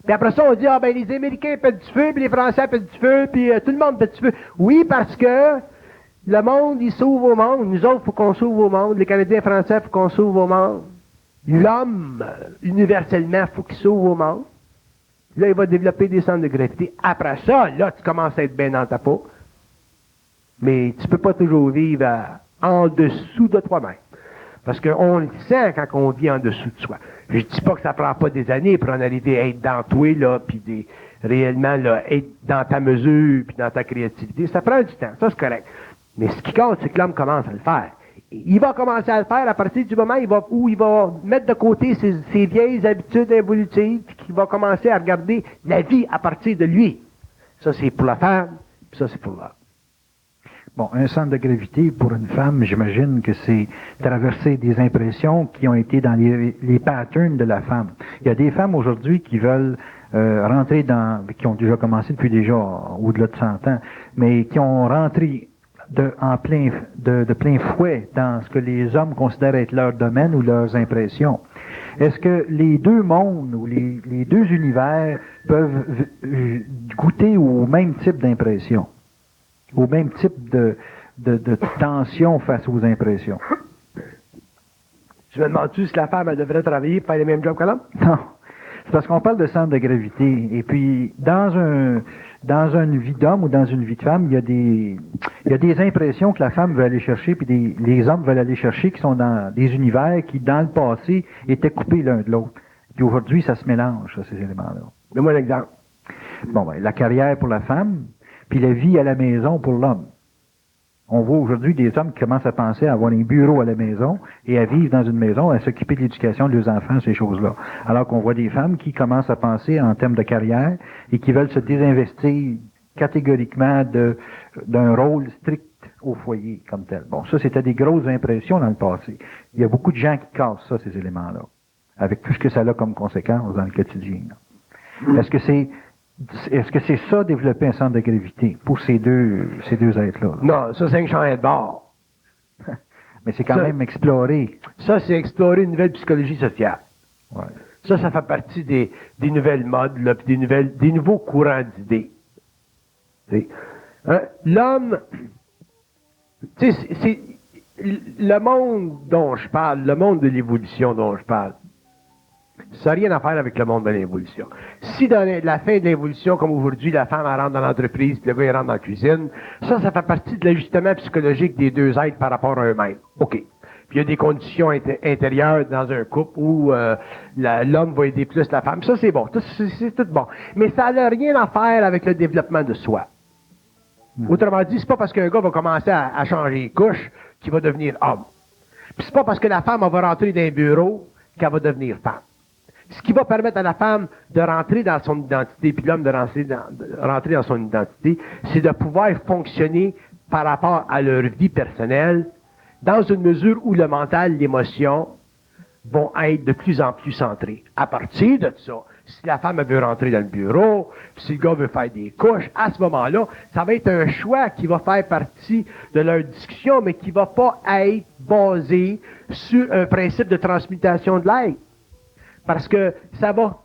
Puis après ça, on dit, ah, ben, les Américains pètent du feu, puis les Français pètent du feu, puis tout le monde pète du feu. Oui, parce que le monde, il s'ouvre au monde. Nous autres, il faut qu'on s'ouvre au monde. Les Canadiens français, il faut qu'on s'ouvre au monde. L'homme, universellement, il faut qu'il s'ouvre au monde. Là, il va développer des centres de gravité. Après ça, là, tu commences à être bien dans ta peau. Mais tu peux pas toujours vivre en dessous de toi-même. Parce qu'on le sent quand on vit en dessous de soi. Je dis pas que ça prend pas des années pour en arriver à être dans toi, là, puis réellement, là, être dans ta mesure, puis dans ta créativité. Ça prend du temps. Ça, c'est correct. Mais ce qui compte, c'est que l'homme commence à le faire. Il va commencer à le faire à partir du moment où il va mettre de côté ses vieilles habitudes évolutives, puis qu'il va commencer à regarder la vie à partir de lui. Ça, c'est pour la femme, puis ça, c'est pour l'homme. Bon, un centre de gravité pour une femme, j'imagine que c'est traverser des impressions qui ont été dans les patterns de la femme. Il y a des femmes aujourd'hui qui veulent rentrer qui ont déjà commencé depuis déjà au-delà de 100 ans, mais qui ont rentré de plein fouet dans ce que les hommes considèrent être leur domaine ou leurs impressions. Est-ce que les deux mondes ou les deux univers peuvent goûter au même type d'impression, au même type de tension face aux impressions? Tu me demandes-tu si la femme, elle devrait travailler et faire les mêmes jobs que l'homme? Non. C'est parce qu'on parle de centre de gravité. Et puis, dans une vie d'homme ou dans une vie de femme, il y a des impressions que la femme veut aller chercher, puis les hommes veulent aller chercher, qui sont dans des univers qui, dans le passé, étaient coupés l'un de l'autre. Puis aujourd'hui, ça se mélange, ça, ces éléments-là. Donne-moi un exemple. Bon, ben, la carrière pour la femme, puis la vie à la maison pour l'homme. On voit aujourd'hui des hommes qui commencent à penser à avoir un bureau à la maison et à vivre dans une maison, à s'occuper de l'éducation de leurs enfants, ces choses-là. Alors qu'on voit des femmes qui commencent à penser en termes de carrière et qui veulent se désinvestir catégoriquement d'un rôle strict au foyer comme tel. Bon, ça, c'était des grosses impressions dans le passé. Il y a beaucoup de gens qui cassent ça, ces éléments-là, avec tout ce que ça a comme conséquence dans le quotidien. Est-ce que c'est ça, développer un centre de gravité pour ces deux êtres-là? Non, ça, c'est un champ de bord. Mais c'est quand même explorer. Ça, c'est explorer une nouvelle psychologie sociale. Ouais. Ça fait partie des nouvelles modes, là, puis des nouveaux courants d'idées. Hein? L'homme, c'est le monde dont je parle, le monde de l'évolution dont je parle, ça n'a rien à faire avec le monde de l'évolution. Si dans la fin de l'évolution, comme aujourd'hui, la femme elle rentre dans l'entreprise, puis le gars il rentre dans la cuisine, ça fait partie de l'ajustement psychologique des deux êtres par rapport à eux-mêmes. OK. Puis il y a des conditions intérieures dans un couple où l'homme va aider plus la femme. Ça, c'est bon. C'est tout bon. Mais ça n'a rien à faire avec le développement de soi. Autrement dit, c'est pas parce qu'un gars va commencer à changer les couches qu'il va devenir homme. Puis c'est pas parce que la femme va rentrer dans un bureau qu'elle va devenir femme. Ce qui va permettre à la femme de rentrer dans son identité, puis l'homme de rentrer dans son identité, c'est de pouvoir fonctionner par rapport à leur vie personnelle, dans une mesure où le mental, l'émotion, vont être de plus en plus centrés. À partir de ça, si la femme veut rentrer dans le bureau, si le gars veut faire des couches, à ce moment-là, ça va être un choix qui va faire partie de leur discussion, mais qui va pas être basé sur un principe de transmutation de l'être. Parce que ça va